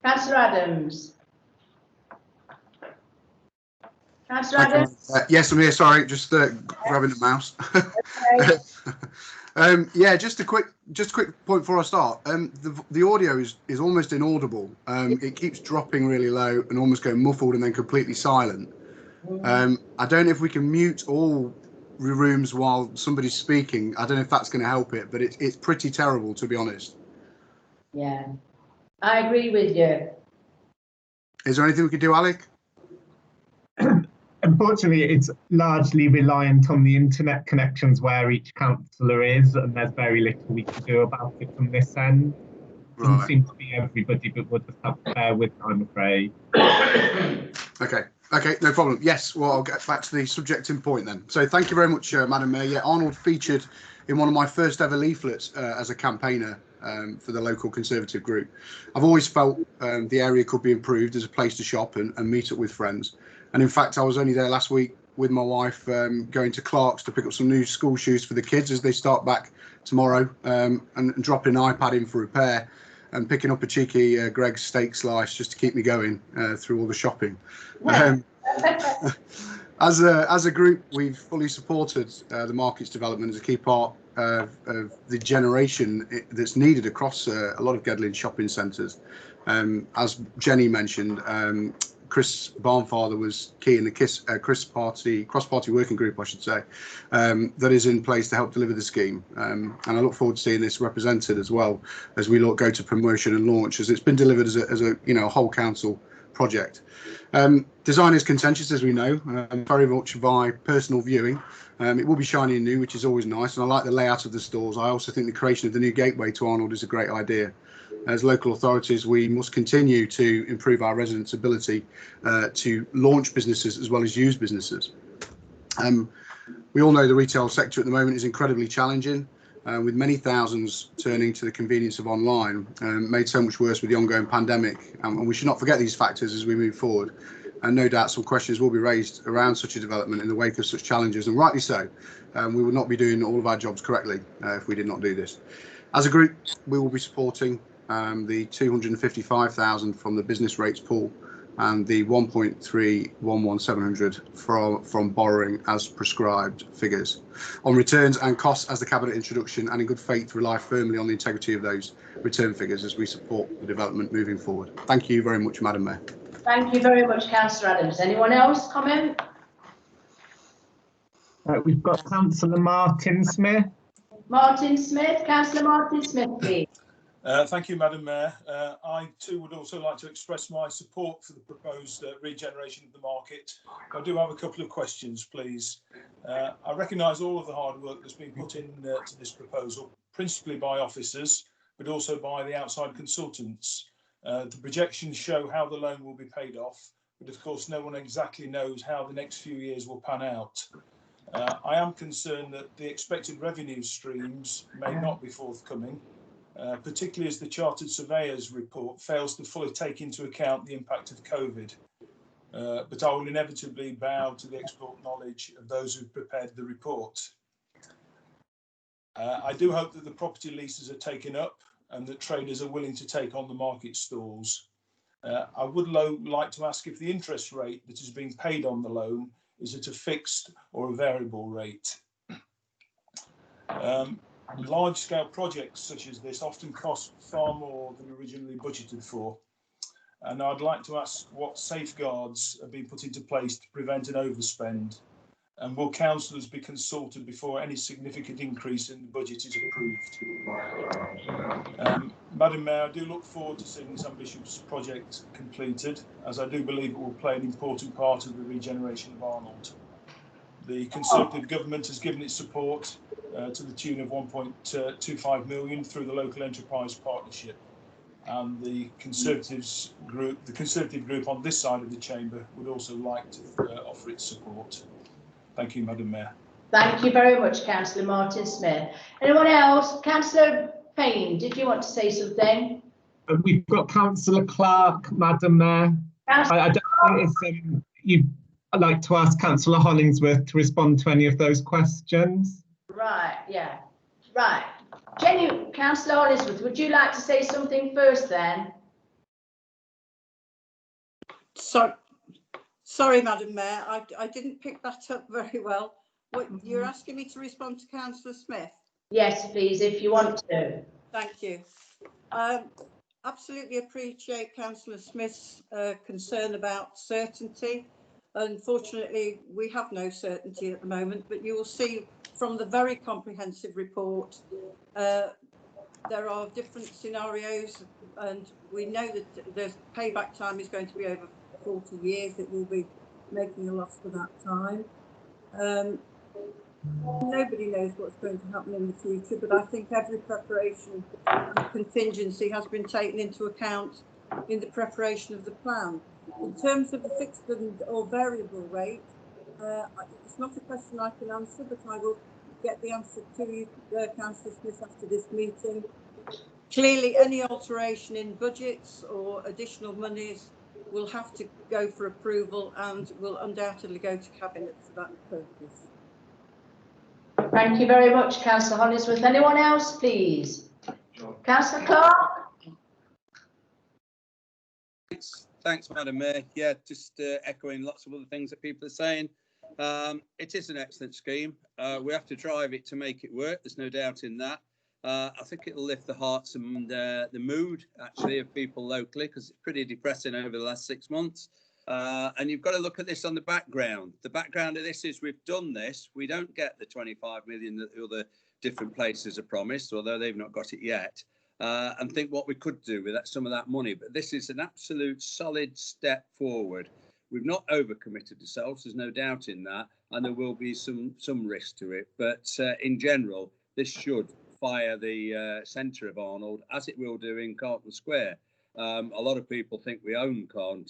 Councillor Adams. Councillor Adams. Yes, I'm here. Sorry, just grabbing the mouse. Okay. Yeah, just a quick point before I start. The audio is almost inaudible. It keeps dropping really low and almost going muffled and then completely silent. I don't know if we can mute all rooms while somebody's speaking. I don't know if that's going to help it, but it's pretty terrible, to be honest. Yeah, I agree with you. Is there anything we could do, Alec? unfortunately, it's largely reliant on the internet connections where each councillor is, and there's very little we can do about it from this end. Doesn't Right. seem to be everybody, but we'll just have to bear with it, I'm afraid. Okay, no problem. Yes, well, I'll get back to the subject in point then. So thank you very much, Madam Mayor. Yeah, Arnold featured in one of my first ever leaflets as a campaigner for the local Conservative group. I've always felt the area could be improved as a place to shop and meet up with friends. And in fact, I was only there last week with my wife going to Clark's to pick up some new school shoes for the kids as they start back tomorrow, and dropping an iPad in for repair and picking up a cheeky Greg's steak slice just to keep me going through all the shopping. As a group, we've fully supported the market's development as a key part of the generation that's needed across a lot of Gedling shopping centres. As Jenny mentioned, Chris Barnfather was key in the cross-party working group, I should say, that is in place to help deliver the scheme. And I look forward to seeing this represented as well as we go to promotion and launch, as it's been delivered as a whole council project. Design is contentious, as we know, very much by personal viewing. It will be shiny and new, which is always nice, and I like the layout of the stores. I also think the creation of the new gateway to Arnold is a great idea. As local authorities, we must continue to improve our residents' ability to launch businesses as well as use businesses. We all know the retail sector at the moment is incredibly challenging, with many thousands turning to the convenience of online, made so much worse with the ongoing pandemic. And we should not forget these factors as we move forward. And no doubt some questions will be raised around such a development in the wake of such challenges, and rightly so. We would not be doing all of our jobs correctly if we did not do this. As a group, we will be supporting the 255,000 from the business rates pool and the 1.311,700 from borrowing as prescribed figures. On returns and costs as the Cabinet introduction, and in good faith rely firmly on the integrity of those return figures as we support the development moving forward. Thank you very much, Madam Mayor. Thank you very much, Councillor Adams. Anyone else comment? We've got Councillor Martin Smith. Martin Smith, Councillor Martin Smith, please. Thank you, Madam Mayor. I too would also like to express my support for the proposed regeneration of the market. I do have a couple of questions, please. I recognise all of the hard work that's been put in to this proposal, principally by officers, but also by the outside consultants. The projections show how the loan will be paid off, but of course no one exactly knows how the next few years will pan out. I am concerned that the expected revenue streams may not be forthcoming, particularly as the Chartered Surveyor's report fails to fully take into account the impact of COVID. But I will inevitably bow to the expert knowledge of those who've prepared the report. I do hope that the property leases are taken up and that traders are willing to take on the market stalls. I would like to ask if the interest rate that is being paid on the loan is at a fixed or a variable rate. Large-scale projects such as this often cost far more than originally budgeted for. And I'd like to ask what safeguards have been put into place to prevent an overspend, and will councillors be consulted before any significant increase in the budget is approved? Madam Mayor, I do look forward to seeing this ambitious project completed, as I do believe it will play an important part of the regeneration of Arnold. The Conservative government has given its support to the tune of 1.25 million through the local enterprise partnership, and the Conservative group on this side of the chamber would also like to offer its support. Thank you, Madam Mayor. Thank you very much, Councillor Martin Smith. Anyone else? Councillor Payne, did you want to say something? We've got Councillor Clark, Madam Mayor. I don't know if you'd like to ask Councillor Hollingsworth to respond to any of those questions. Right, yeah. Right. Jenny, Councillor Hollingsworth, would you like to say something first then? Sorry, Madam Mayor, I didn't pick that up very well. What, you're asking me to respond to Councillor Smith? Yes, please, if you want to. Thank you. Absolutely appreciate Councillor Smith's concern about certainty. Unfortunately, we have no certainty at the moment, but you will see from the very comprehensive report, there are different scenarios, and we know that the payback time is going to be over 40 years. It will be making a loss for that time. Nobody knows what's going to happen in the future, but I think every preparation and contingency has been taken into account in the preparation of the plan. In terms of the fixed or variable rate, it's not a question I can answer, but I will get the answer to you, Councillor Smith, after this meeting. Clearly, any alteration in budgets or additional monies will have to go for approval and will undoubtedly go to Cabinet for that purpose. Thank you very much, Councillor Hollingsworth. Anyone else, please? Councillor Clark? Thanks, Madam Mayor. Yeah, just echoing lots of other things that people are saying. It is an excellent scheme. We have to drive it to make it work. There's no doubt in that. I think it'll lift the hearts and the mood, actually, of people locally, because it's pretty depressing over the last 6 months. And you've got to look at this on the background. The background of this is we've done this. We don't get the 25 million that the other different places are promised, although they've not got it yet. And think what we could do with some of that money. But this is an absolute solid step forward. We've not overcommitted ourselves. There's no doubt in that. And there will be some risk to it. But in general, this should fire the centre of Arnold, as it will do in Carlton Square. A lot of people think we own Carlton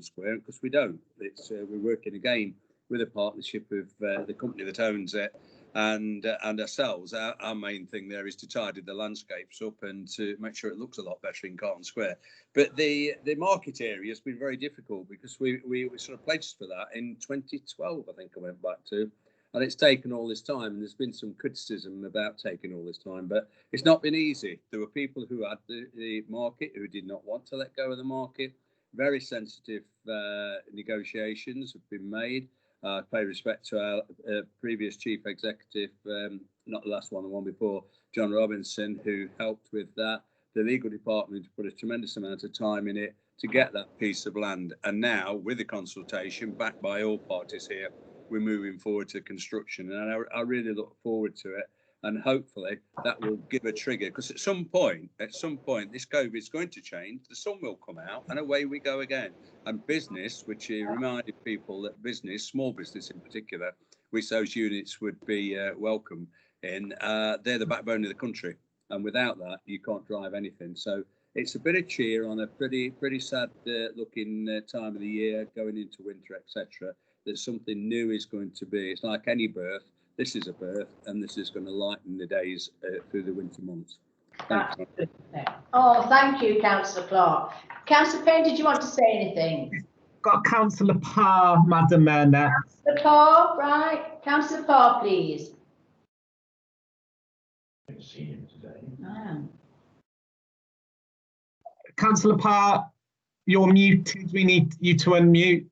Square, because we don't. We're working again with a partnership of the company that owns it and ourselves. Our main thing there is to tidy the landscapes up and to make sure it looks a lot better in Carlton Square. But the market area has been very difficult, because we sort of pledged for that in 2012, I think I went back to. And it's taken all this time, and there's been some criticism about taking all this time, but it's not been easy. There were people who had the market who did not want to let go of the market. Very sensitive negotiations have been made. I pay respect to our previous chief executive, not the last one, the one before, John Robinson, who helped with that. The legal department put a tremendous amount of time in it to get that piece of land. And now, with the consultation backed by all parties here, we're moving forward to construction, and I really look forward to it, and hopefully that will give a trigger, because at some point this COVID is going to change, the sun will come out, and away we go again. And business, which reminded people that business, small business in particular, which those units would be welcome in, they're the backbone of the country, and without that you can't drive anything. So it's a bit of cheer on a pretty sad looking time of the year, going into winter, etc. That something new is going to be. It's like any birth. This is a birth, and this is going to lighten the days through the winter months. Thank you. Oh, thank you, Councillor Clark. Councillor Payne, did you want to say anything? Got Councillor Parr, Madam Mayor, next. Councillor Parr, right. Councillor Parr, please. I haven't seen him today. Councillor Parr, you're muted. We need you to unmute.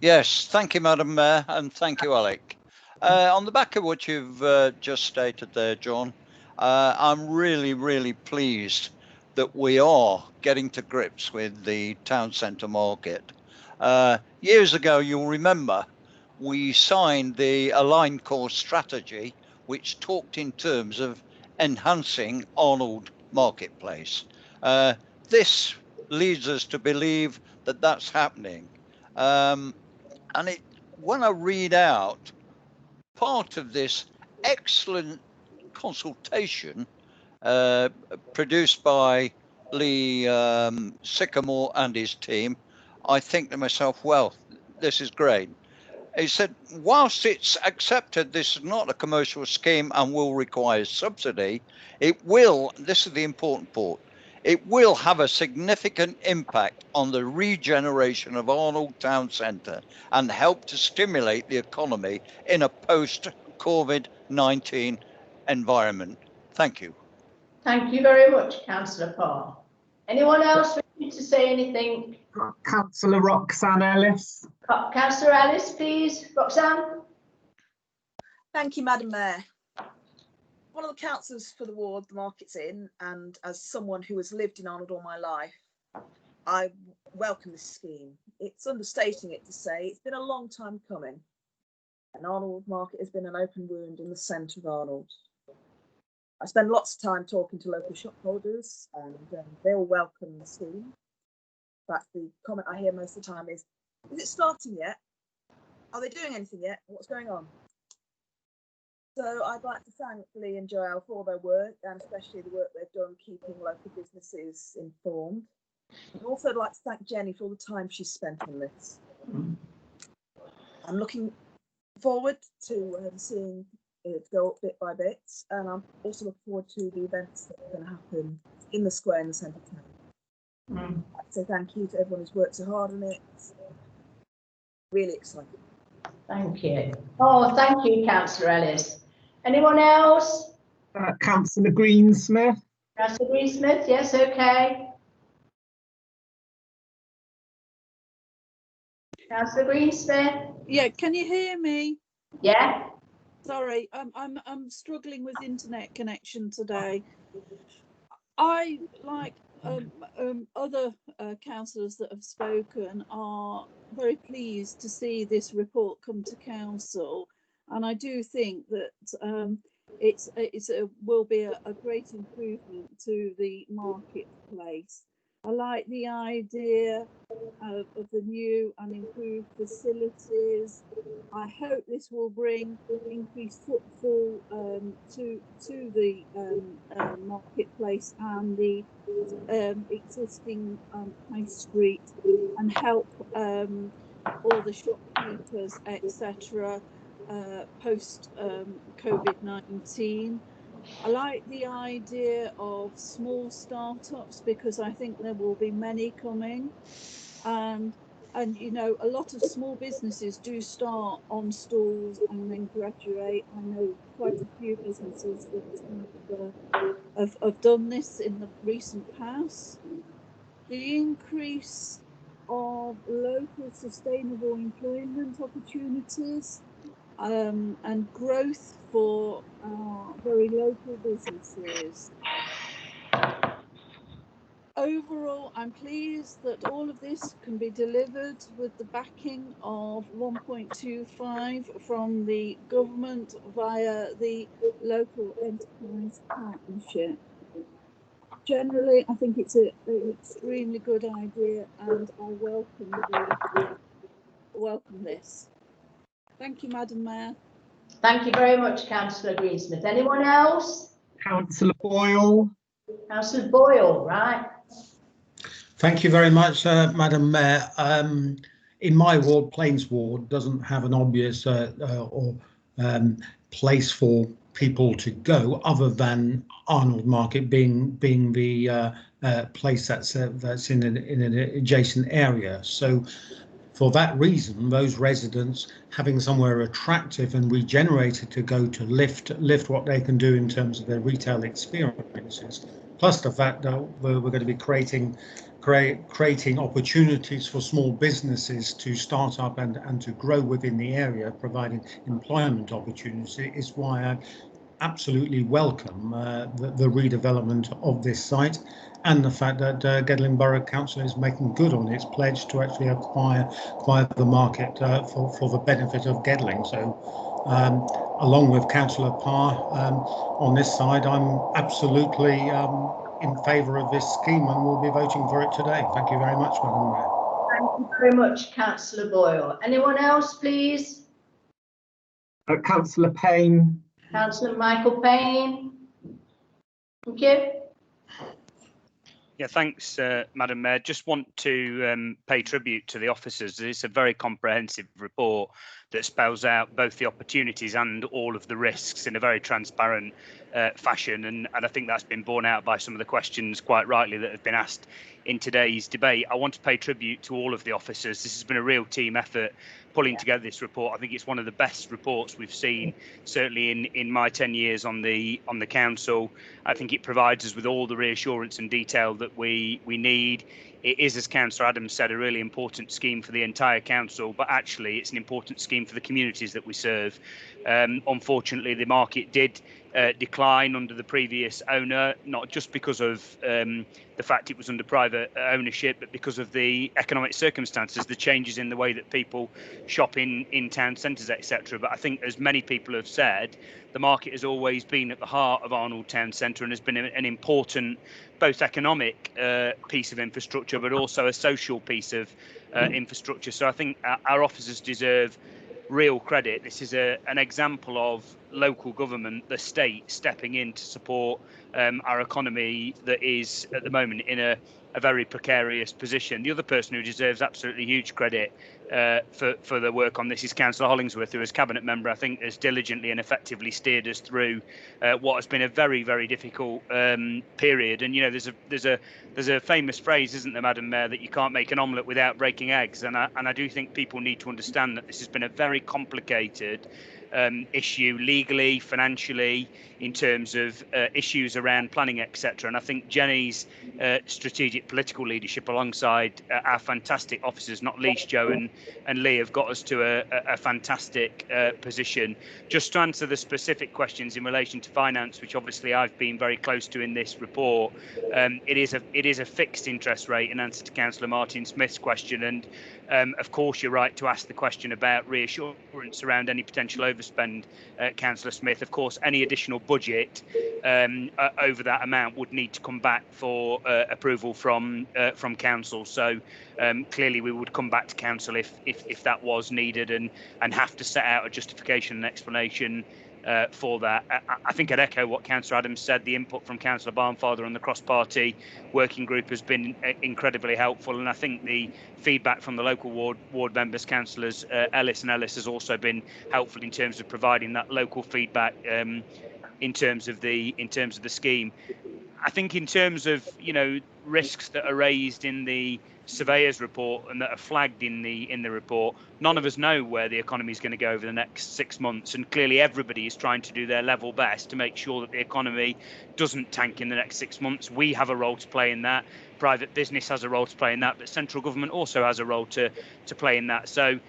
Yes, thank you, Madam Mayor, and thank you, Alec. On the back of what you've just stated there, John, I'm really pleased that we are getting to grips with the town centre market. Years ago, you'll remember, we signed the Aligned Core strategy, which talked in terms of enhancing Arnold Marketplace. This leads us to believe that that's happening. And when I read out part of this excellent consultation produced by Lee Sycamore and his team, I think to myself, well, this is great. He said, whilst it's accepted this is not a commercial scheme and will require subsidy, it will, this is the important part, it will have a significant impact on the regeneration of Arnold Town Centre and help to stimulate the economy in a post-COVID-19 environment. Thank you. Thank you very much, Councillor Parr. Anyone else wish to say anything? Councillor Roxanne Ellis. Councillor Ellis, please. Roxanne. Thank you, Madam Mayor. One of the councillors for the ward the market's in, and as someone who has lived in Arnold all my life, I welcome this scheme. It's understating it to say it's been a long time coming. And Arnold Market has been an open wound in the centre of Arnold. I spend lots of time talking to local shop holders, and they all welcome the scheme. fact, the comment I hear most of the time is it starting yet? Are they doing anything yet? What's going on? So I'd like to thank Lee and Joelle for their work, and especially the work they've done keeping local businesses informed. I'd also like to thank Jenny for all the time she's spent on this. I'm looking forward to seeing it go up bit by bit, and I'm also looking forward to the events that are going to happen in the square in the centre of town. So thank you to everyone who's worked so hard on it. Really exciting. Thank you. Oh, thank you, Councillor Ellis. Anyone else? Councillor Greensmith. Councillor Greensmith, yes, okay. Councillor Greensmith. Yeah, can you hear me? Yeah. Sorry, I'm struggling with internet connection today. I, like other councillors that have spoken, are very pleased to see this report come to council, and I do think that it will be a great improvement to the marketplace. I like the idea of the new and improved facilities. I hope this will bring increased footfall to the marketplace and the existing high street, and help all the shopkeepers, etc. Post COVID-19. I like the idea of small startups because I think there will be many coming, and you know, a lot of small businesses do start on stalls and then graduate. I know quite a few businesses that have done this in the recent past. The increase of local sustainable employment opportunities and growth for very local businesses. Overall, I'm pleased that all of this can be delivered with the backing of 1.25 from the government via the local enterprise partnership. Generally, I think it's an extremely good idea, and I welcome this. Thank you, Madam Mayor. Thank you very much, Councillor Greensmith. Anyone else? Councillor Boyle. Councillor Boyle, right. Thank you very much, Madam Mayor. In my ward, Plains Ward doesn't have an obvious place for people to go other than Arnold Market being the place that's in an adjacent area. So for that reason, those residents having somewhere attractive and regenerated to go to lift what they can do in terms of their retail experiences, plus the fact that we're going to be creating opportunities for small businesses to start up and to grow within the area, providing employment opportunities, is why I absolutely welcome the redevelopment of this site, and the fact that Gedling Borough Council is making good on its pledge to actually acquire the market for the benefit of Gedling. So along with Councillor Parr on this side, I'm absolutely in favour of this scheme and will be voting for it today. Thank you very much, Madam Mayor. Thank you very much, Councillor Boyle. Anyone else, please? Councillor Payne. Councillor Michael Payne. Thank you. Yeah, thanks, Madam Mayor. Just want to pay tribute to the officers. It's a very comprehensive report that spells out both the opportunities and all of the risks in a very transparent fashion. And I think that's been borne out by some of the questions, quite rightly, that have been asked in today's debate. I want to pay tribute to all of the officers. This has been a real team effort pulling together this report. I think it's one of the best reports we've seen, certainly in my 10 years on the council. I think it provides us with all the reassurance and detail that we need. It is, as Councillor Adams said, a really important scheme for the entire council, but actually it's an important scheme for the communities that we serve. Unfortunately, the market did decline under the previous owner, not just because of the fact it was under private ownership, but because of the economic circumstances, the changes in the way that people shop in town centres, etc. But I think, as many people have said, the market has always been at the heart of Arnold Town Centre and has been an important, both economic piece of infrastructure, but also a social piece of infrastructure. So I think our officers deserve real credit. This is an example of local government, the state, stepping in to support our economy that is at the moment in a very precarious position. The other person who deserves absolutely huge credit for the work on this is Councillor Hollingsworth, who as Cabinet Member I think has diligently and effectively steered us through what has been a very, very difficult period. And there's a famous phrase, isn't there, Madam Mayor, that you can't make an omelette without breaking eggs, and I do think people need to understand that this has been a very complicated issue legally, financially, in terms of issues around planning, etc. And I think Jenny's strategic political leadership alongside our fantastic officers, not least Joe and Lee, have got us to a fantastic position. Just to answer the specific questions in relation to finance, which obviously I've been very close to in this report, it is a fixed interest rate in answer to Councillor Martin Smith's question. And of course, you're right to ask the question about reassurance around any potential overspend, Councillor Smith. Of course, any additional budget over that amount would need to come back for approval from council. So clearly, we would come back to council if that was needed and have to set out a justification and explanation for that. I think I'd echo what Councillor Adams said. The input from Councillor Barnfather and the cross-party working group has been incredibly helpful, and I think the feedback from the local ward members, Councillors Ellis and Ellis, has also been helpful in terms of providing that local feedback in terms of the scheme. I think in terms of risks that are raised in the surveyor's report and that are flagged in the report, none of us know where the economy is going to go over the next 6 months, and clearly everybody is trying to do their level best to make sure that the economy doesn't tank in the next 6 months. We have a role to play in that, private business has a role to play in that, but central government also has a role to play in that. So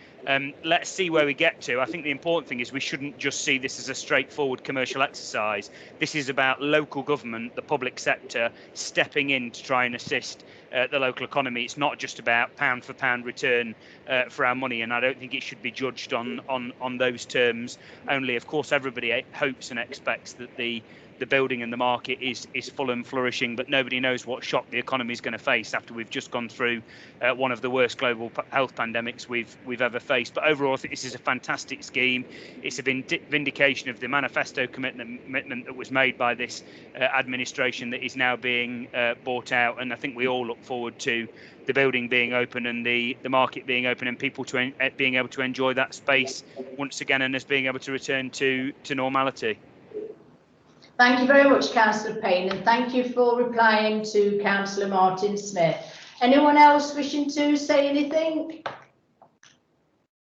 let's see where we get to. I think the important thing is we shouldn't just see this as a straightforward commercial exercise. This is about local government, the public sector, stepping in to try and assist the local economy. It's not just about pound for pound return for our money, and I don't think it should be judged on those terms only. Of course, everybody hopes and expects that the building and the market is full and flourishing, but nobody knows what shock the economy is going to face after we've just gone through one of the worst global health pandemics we've ever faced. But overall, I think this is a fantastic scheme. It's a vindication of the manifesto commitment that was made by this administration that is now being bought out, and I think we all look forward to the building being open and the market being open and people being able to enjoy that space once again and us being able to return to normality. Thank you very much, Councillor Payne, and thank you for replying to Councillor Martin Smith. Anyone else wishing to say anything?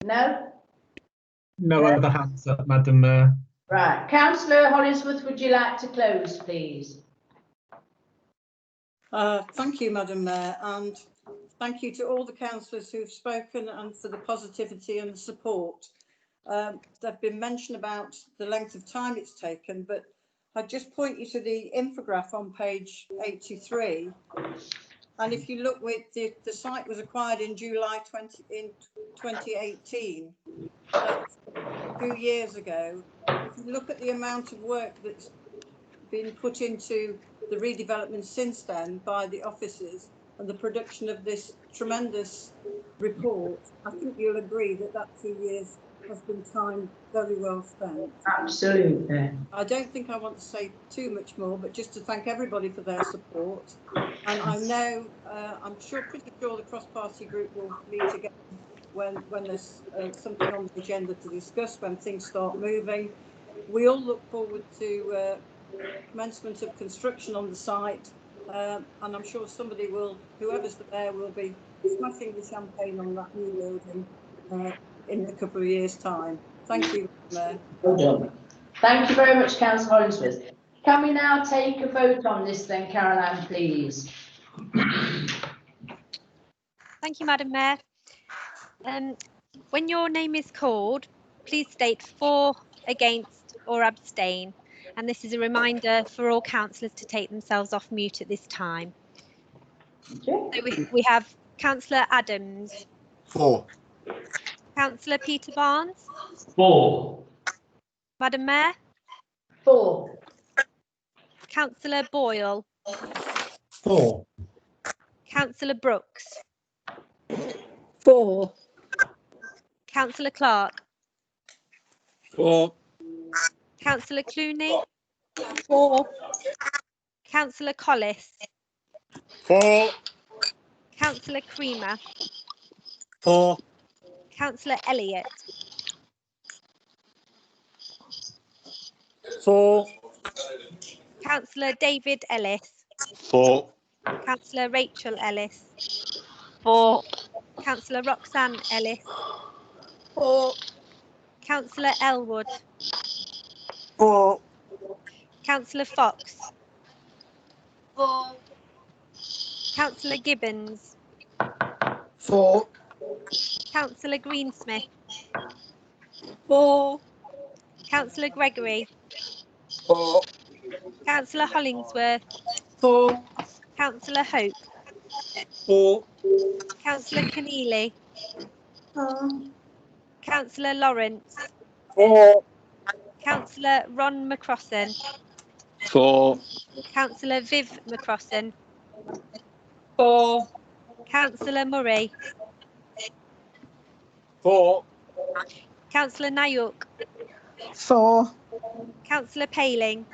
No? No other hands up, Madam Mayor. Right. Councillor Hollingsworth, would you like to close, please? Thank you, Madam Mayor, and thank you to all the councillors who've spoken and for the positivity and the support. There've been mention about the length of time it's taken, but I'd just point you to the infograph on page 83. And if you look with the site was acquired in July 2018, 2 years ago. If you look at the amount of work that's been put into the redevelopment since then by the officers and the production of this tremendous report, I think you'll agree that that 2 years has been time very well spent. Absolutely. I don't think I want to say too much more, but just to thank everybody for their support. And I know, I'm pretty sure the cross-party group will meet again when there's something on the agenda to discuss, when things start moving. We all look forward to commencement of construction on the site, and I'm sure somebody will, whoever's there, will be smashing the champagne on that new building in a couple of years' time. Thank you, Mayor. Well done. Thank you very much, Councillor Hollingsworth. Can we now take a vote on this then, Caroline, please? Thank you, Madam Mayor. When your name is called, please state for, against or abstain. And this is a reminder for all councillors to take themselves off mute at this time. So we have Councillor Adams. 4. Councillor Peter Barnes. 4. Madam Mayor. 4. Councillor Boyle. 4. Councillor Brooks. 4. Councillor Clark. 4. Councillor Clooney. 4. Councillor Collis. 4. Councillor Creamer. 4. Councillor Elliott. 4. Councillor David Ellis. 4. Councillor Rachel Ellis. 4. Councillor Roxanne Ellis. 4. Councillor Elwood. 4. Councillor Fox. 4. Councillor Gibbons. 4. Councillor Greensmith. 4. Councillor Gregory. 4. Councillor Hollingsworth. 4. Councillor Hope. 4. Councillor Keneally. 4. Councillor Lawrence. 4. Councillor Ron McCrossan. 4. Councillor Viv McCrossan. 4. Councillor Murray. 4. Councillor Nayuk. 4. Councillor Paling.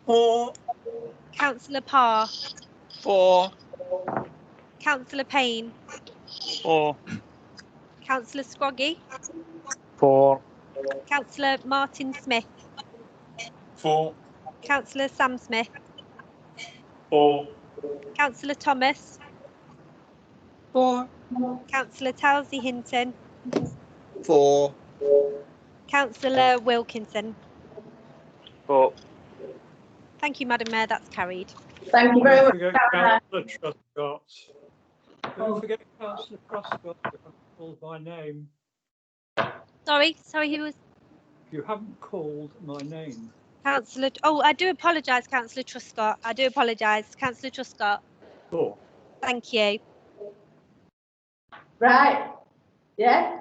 4. Councillor Parr. 4. Councillor Payne. 4. Councillor Scroggy. 4. Councillor Martin Smith. 4. Councillor Sam Smith. 4. Councillor Thomas. 4. Councillor Towsey Hinton. 4. Councillor Wilkinson. 4. Thank you, Madam Mayor. That's carried. Thank you very Don't much, forget Caroline. Councillor Truscott. Don't forget Councillor Truscott, you haven't called my name. Sorry, who was You haven't called my name. Councillor? Oh, I do apologise, Councillor Truscott. I do apologise, Councillor Truscott. 4. Thank you. Right. Yeah?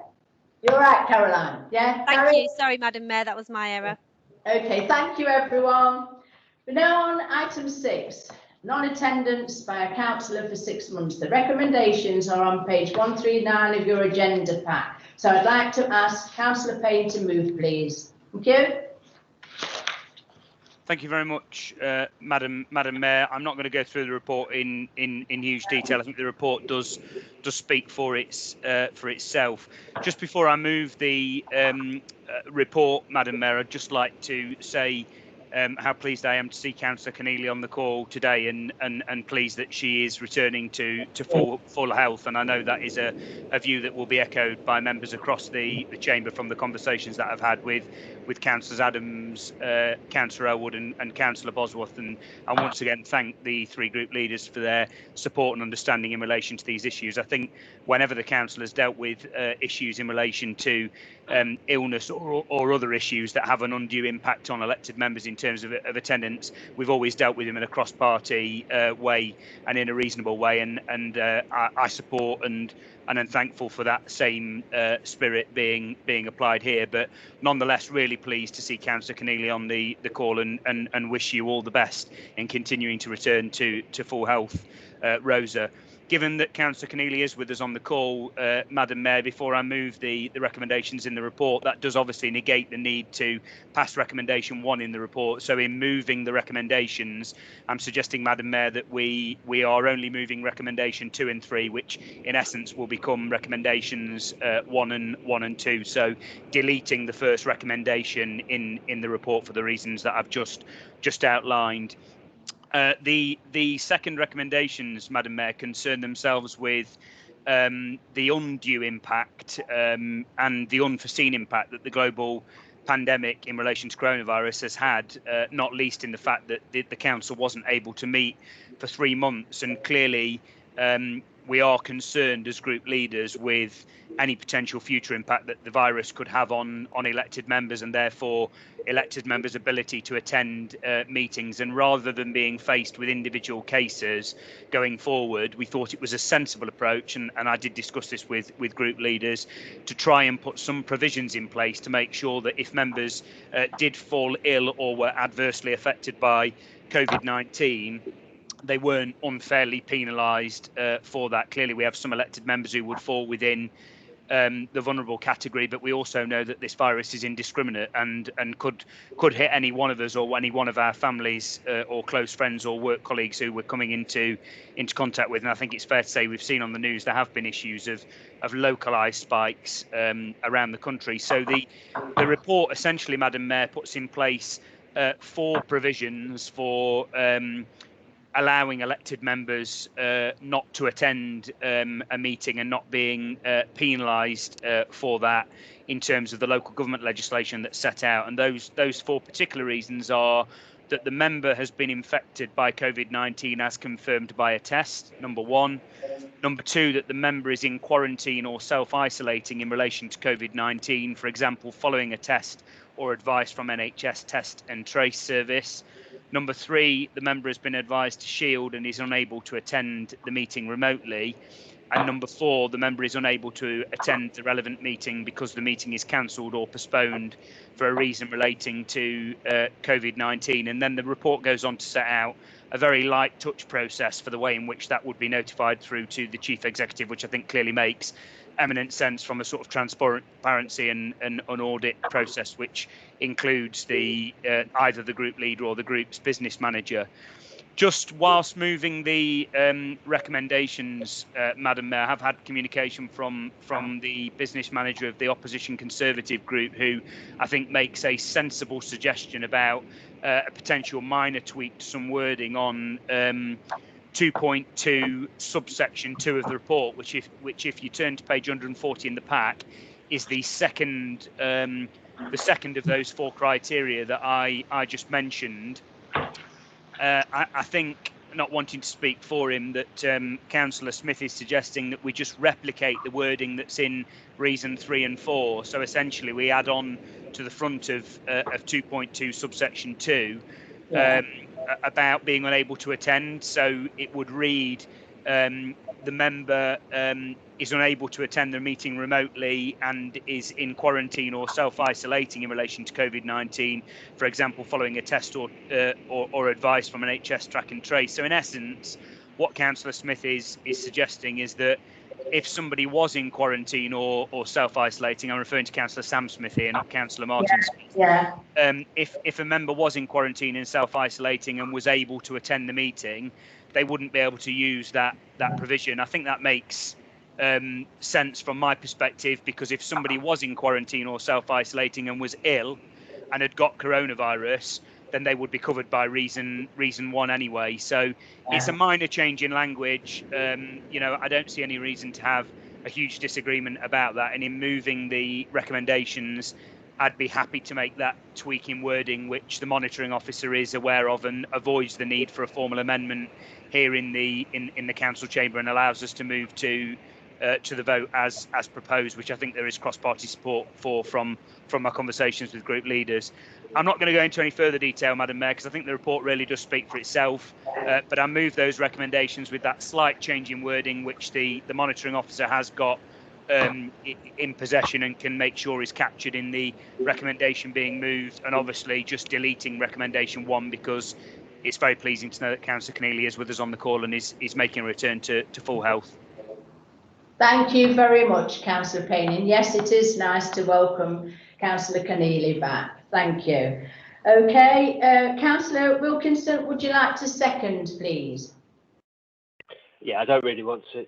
You're right, Caroline. Yeah? Thank you. Sorry, Madam Mayor, that was my error. Okay, thank you, everyone. We're now on item 6, non-attendance by a councillor for 6 months. The recommendations are on page 139 of your agenda pack. So I'd like to ask Councillor Payne to move, please. Thank you. Thank you very much, Madam Mayor. I'm not going to go through the report in huge detail. I think the report does speak for itself. Just before I move the report, Madam Mayor, I'd just like to say how pleased I am to see Councillor Keneally on the call today, and pleased that she is returning to full health. And I know that is a view that will be echoed by members across the chamber from the conversations that I've had with Councillors Adams, Councillor Elwood and Councillor Bosworth. And I once again thank the 3 group leaders for their support and understanding in relation to these issues. I think whenever the council has dealt with issues in relation to illness or other issues that have an undue impact on elected members in terms of attendance, we've always dealt with them in a cross-party way and in a reasonable way, and I support and am thankful for that same spirit being applied here. But nonetheless, really pleased to see Councillor Keneally on the call, and wish you all the best in continuing to return to full health, Rosa. Given that Councillor Keneally is with us on the call, Madam Mayor, before I move the recommendations in the report, that does obviously negate the need to pass recommendation 1 in the report. So in moving the recommendations, I'm suggesting, Madam Mayor, that we are only moving recommendation 2 and 3, which in essence will become recommendations 1 and 2. So deleting the first recommendation in the report for the reasons that I've just outlined. The second recommendations, Madam Mayor, concern themselves with the undue impact and the unforeseen impact that the global pandemic in relation to coronavirus has had, not least in the fact that the council wasn't able to meet for 3 months. And clearly, we are concerned as group leaders with any potential future impact that the virus could have on elected members, and therefore elected members' ability to attend meetings. And rather than being faced with individual cases going forward, we thought it was a sensible approach, and I did discuss this with group leaders, to try and put some provisions in place to make sure that if members did fall ill or were adversely affected by COVID-19, they weren't unfairly penalised for that. Clearly, we have some elected members who would fall within the vulnerable category, but we also know that this virus is indiscriminate and could hit any one of us or any one of our families or close friends or work colleagues who we're coming into contact with. And I think it's fair to say we've seen on the news there have been issues of localised spikes around the country. So the report essentially, Madam Mayor, puts in place 4 provisions for allowing elected members not to attend a meeting and not being penalised for that in terms of the local government legislation that's set out. And those 4 particular reasons are that the member has been infected by COVID-19 as confirmed by a test, number 1. Number 2, that the member is in quarantine or self-isolating in relation to COVID-19, for example, following a test or advice from NHS Test and Trace Service. Number 3, the member has been advised to shield and is unable to attend the meeting remotely. And number 4, the member is unable to attend the relevant meeting because the meeting is cancelled or postponed for a reason relating to COVID-19. And then the report goes on to set out a very light touch process for the way in which that would be notified through to the chief executive, which I think clearly makes eminent sense from a sort of transparency and an audit process, which includes the either the group leader or the group's business manager. Just whilst moving the recommendations, Madam Mayor, I have had communication from the business manager of the opposition Conservative group, who I think makes a sensible suggestion about a potential minor tweak to some wording on 2.2 subsection 2 of the report, which if you turn to page 140 in the pack, is the second of those 4 criteria that I just mentioned. I think, not wanting to speak for him, that Councillor Smith is suggesting that we just replicate the wording that's in reason 3 and 4. So essentially we add on to the front of 2.2 subsection 2 about being unable to attend. So it would read, the member is unable to attend the meeting remotely and is in quarantine or self-isolating in relation to COVID-19, for example, following a test or advice from an NHS Track and Trace. So in essence, what Councillor Smith is suggesting is that if somebody was in quarantine or self-isolating, I'm referring to Councillor Sam Smith here, not Councillor Martin Smith. Yeah. If a member was in quarantine and self-isolating and was able to attend the meeting, they wouldn't be able to use that provision. I think that makes sense from my perspective, because if somebody was in quarantine or self-isolating and was ill and had got coronavirus, then they would be covered by reason 1 anyway. So it's a minor change in language. I don't see any reason to have a huge disagreement about that. And in moving the recommendations, I'd be happy to make that tweak in wording, which the monitoring officer is aware of and avoids the need for a formal amendment here in the council chamber, and allows us to move to the vote as proposed, which I think there is cross-party support for from my conversations with group leaders. I'm not going to go into any further detail, Madam Mayor, because I think the report really does speak for itself, but I move those recommendations with that slight change in wording, which the monitoring officer has got in possession and can make sure is captured in the recommendation being moved, and obviously just deleting recommendation 1, because it's very pleasing to know that Councillor Keneally is with us on the call and is making a return to full health. Thank you very much, Councillor Payne. And yes, it is nice to welcome Councillor Keneally back. Thank you. Okay, Councillor Wilkinson, would you like to second, please? Yeah, I don't really want to.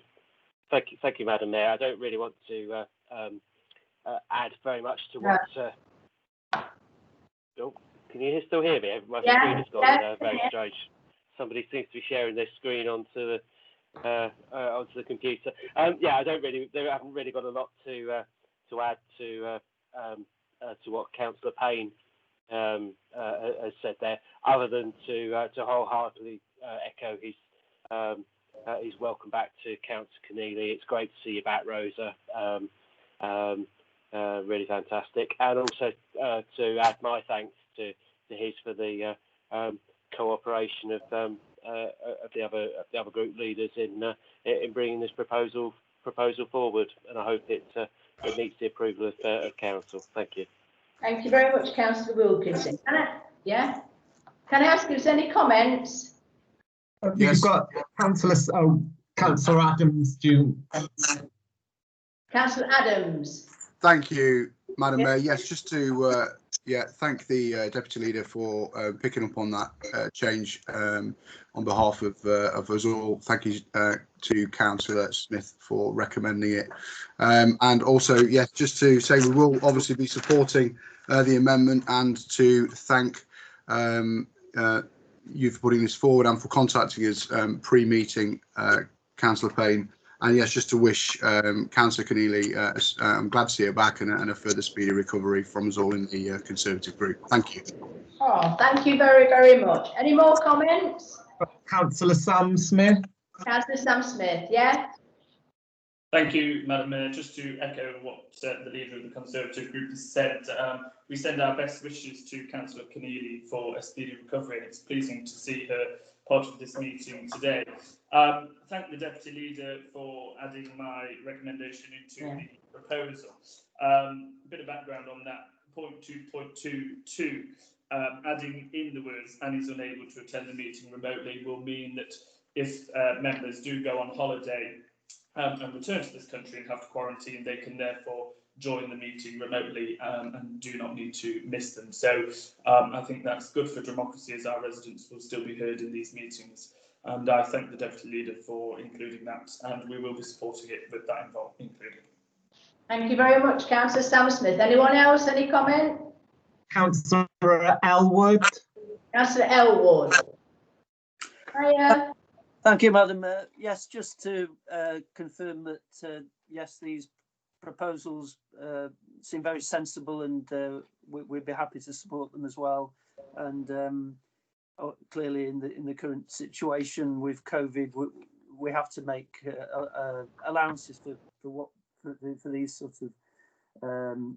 Thank you, Madam Mayor. I don't really want to add very much to what. Oh, can you still hear me? My screen has gone very strange. Somebody seems to be sharing their screen onto the computer. Yeah, I haven't really got a lot to add to what Councillor Payne has said there, other than to wholeheartedly echo is welcome back to Councillor Keneally. It's great to see you back, Rosa. Really fantastic. And also to add my thanks to his for the cooperation of the other group leaders in bringing this proposal forward. And I hope it meets the approval of council. Thank you. Thank you very much, Councillor Wilkinson. Can I ask if there's any comments? You've got Councillor Adams due. Councillor Adams. Thank you, Madam Mayor. Yes, just to thank the Deputy Leader for picking up on that change on behalf of us all. Thank you to Councillor Smith for recommending it. And also, yes, just to say we will obviously be supporting the amendment, and to thank you for putting this forward and for contacting us pre-meeting, Councillor Payne. And yes, just to wish Councillor Keneally, I'm glad to see her back, and a further speedy recovery from us all in the Conservative group. Thank you. Oh, thank you very, very much. Any more comments? Councillor Sam Smith. Councillor Sam Smith, yeah? Thank you, Madam Mayor. Just to echo what the leader of the Conservative group has said, we send our best wishes to Councillor Keneally for a speedy recovery, and it's pleasing to see her part of this meeting today. Thank the Deputy Leader for adding my recommendation into the proposal. A bit of background on that. Point 2.22, adding in the words "and is unable to attend the meeting remotely" will mean that if members do go on holiday and return to this country and have to quarantine, they can therefore join the meeting remotely and do not need to miss them. So I think that's good for democracy, as our residents will still be heard in these meetings. And I thank the Deputy Leader for including that, and we will be supporting it with that included. Thank you very much, Councillor Sam Smith. Anyone else? Any comment? Councillor Elwood. Councillor Elwood. Hiya. Thank you, Madam Mayor. Yes, just to confirm that, yes, these proposals seem very sensible, and we'd be happy to support them as well. And clearly, in the current situation with COVID, we have to make allowances for these sorts of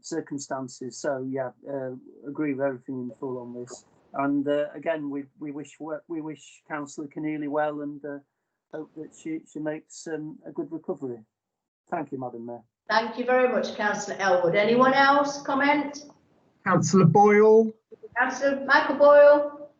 circumstances. So yeah, agree with everything in full on this. And again, we wish Councillor Keneally well, and hope that she makes a good recovery. Thank you, Madam Mayor. Thank you very much, Councillor Elwood. Anyone else comment? Councillor Boyle. Councillor Michael Boyle.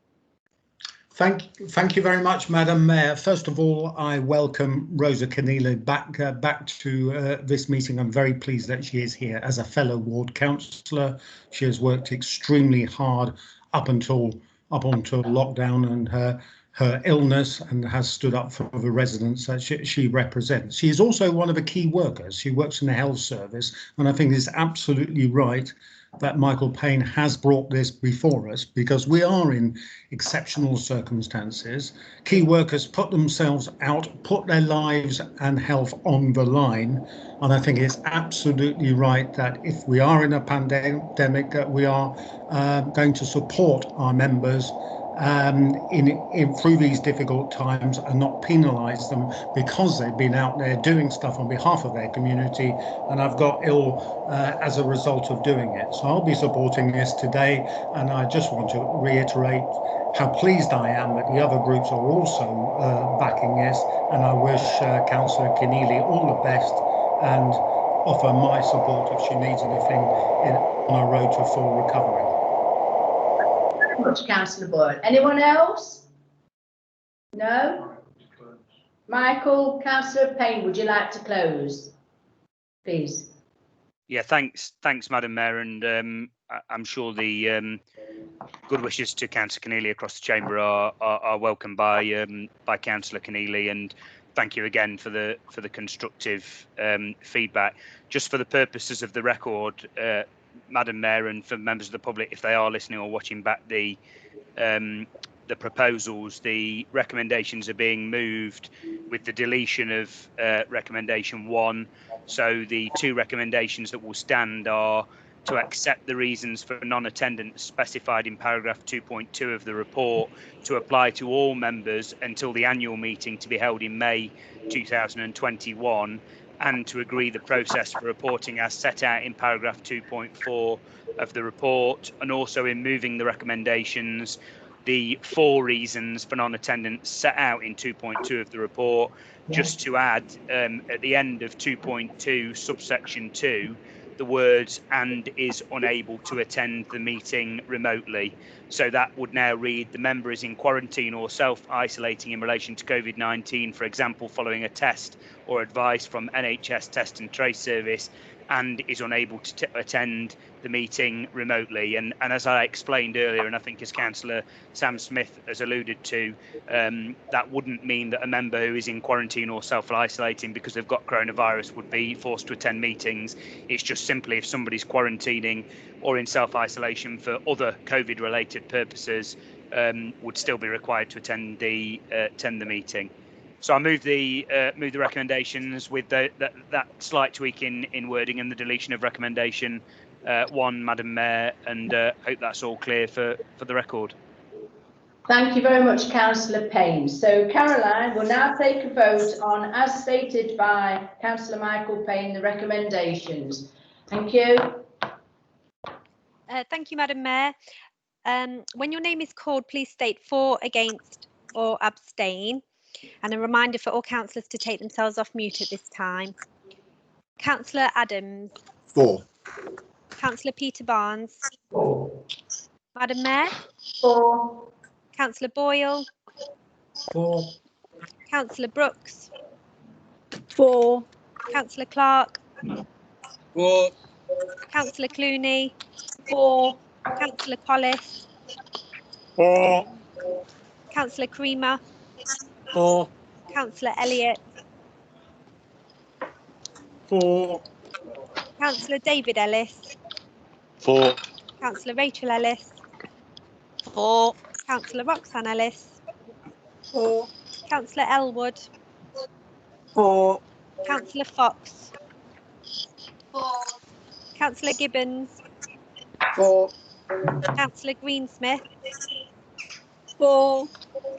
Thank you very much, Madam Mayor. First of all, I welcome Rosa Keneally back to this meeting. I'm very pleased that she is here as a fellow ward councillor. She has worked extremely hard up until lockdown and her illness, and has stood up for the residents that she represents. She is also one of the key workers. She works in the health service, and I think it's absolutely right that Michael Payne has brought this before us, because we are in exceptional circumstances. Key workers put themselves out, put their lives and health on the line, and I think it's absolutely right that if we are in a pandemic, that we are going to support our members through these difficult times, and not penalise them because they've been out there doing stuff on behalf of their community and have got ill as a result of doing it. So I'll be supporting this today, and I just want to reiterate how pleased I am that the other groups are also backing this, and I wish Councillor Keneally all the best, and offer my support if she needs anything on her road to full recovery. Much, Councillor Boyle. Anyone else? No? Michael, Councillor Payne, would you like to close, please? Yeah, thanks, Madam Mayor, and I'm sure the good wishes to Councillor Keneally across the chamber are welcomed by Councillor Keneally, and thank you again for the constructive feedback. Just for the purposes of the record, Madam Mayor, and for members of the public, if they are listening or watching back the proposals, the recommendations are being moved with the deletion of recommendation 1. So the 2 recommendations that will stand are to accept the reasons for non-attendance specified in paragraph 2.2 of the report to apply to all members until the annual meeting to be held in May 2021, and to agree the process for reporting as set out in paragraph 2.4 of the report, and also in moving the recommendations, the 4 reasons for non-attendance set out in 2.2 of the report, just to add at the end of 2.2 subsection 2 the words "and is unable to attend the meeting remotely." So that would now read: the member is in quarantine or self-isolating in relation to COVID-19, for example, following a test or advice from NHS Test and Trace Service, and is unable to attend the meeting remotely. And as I explained earlier, and I think as Councillor Sam Smith has alluded to, that wouldn't mean that a member who is in quarantine or self-isolating because they've got coronavirus would be forced to attend meetings. It's just simply if somebody's quarantining or in self-isolation for other COVID-related purposes, would still be required to attend the meeting. So I move the recommendations with that slight tweak in wording and the deletion of recommendation 1, Madam Mayor, and hope that's all clear for the record. Thank you very much, Councillor Payne. So Caroline will now take a vote on, as stated by Councillor Michael Payne, the recommendations. Thank you. Thank you, Madam Mayor. When your name is called, please state for, against or abstain. And a reminder for all councillors to take themselves off mute at this time. Councillor Adams. For. Councillor Peter Barnes. For. Madam Mayor. For. Councillor Boyle. For. Councillor Brooks. For. Councillor Clark. For. Councillor Clooney. For. Councillor Collis. For. Councillor Creamer. For. Councillor Elliott. For. Councillor David Ellis. For. Councillor Rachel Ellis. For. Councillor Roxanne Ellis. For. Councillor Elwood. For. Councillor Fox. For. Councillor Gibbons. For. Councillor Greensmith. For.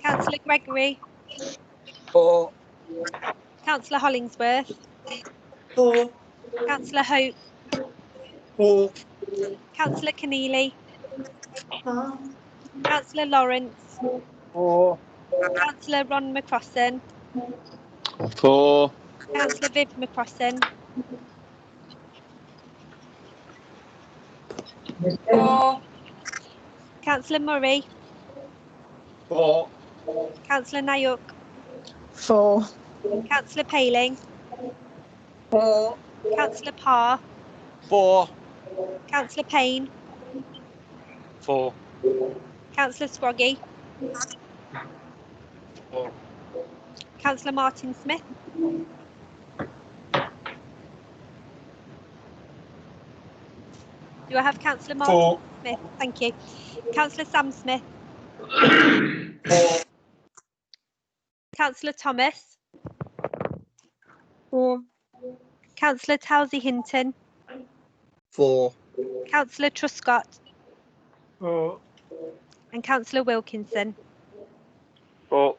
Councillor Gregory. For. Councillor Hollingsworth. For. Councillor Hope. For. Councillor Keneally. For. Councillor Lawrence. For. Councillor Ron McCrossan. For. Councillor Viv McCrossan. For. Councillor Murray. For. Councillor Nayuk. For. Councillor Paling. For. Councillor Parr. For. Councillor Payne. For. Councillor Scroggy. For. Councillor Martin Smith. Do I have Councillor Martin Smith? Thank you. Councillor Sam Smith. Councillor Thomas. For. Councillor Towsey Hinton. For. Councillor Truscott. For. And Councillor Wilkinson. For.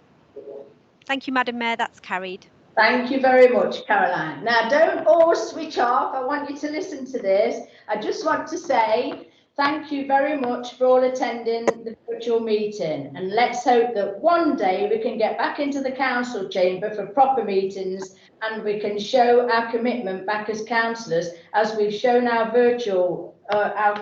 Thank you, Madam Mayor. That's carried. Thank you very much, Caroline. Now, don't all switch off. I want you to listen to this. I just want to say thank you very much for all attending the virtual meeting. And let's hope that one day we can get back into the council chamber for proper meetings and we can show our commitment back as councillors, as we've shown our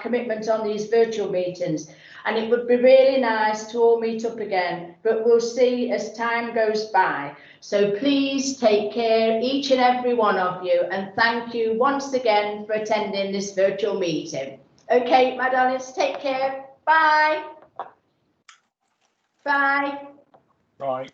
commitment on these virtual meetings. And it would be really nice to all meet up again, but we'll see as time goes by. So please take care, each and every one of you, and thank you once again for attending this virtual meeting. Okay, my darlings, take care. Bye. Bye. Right.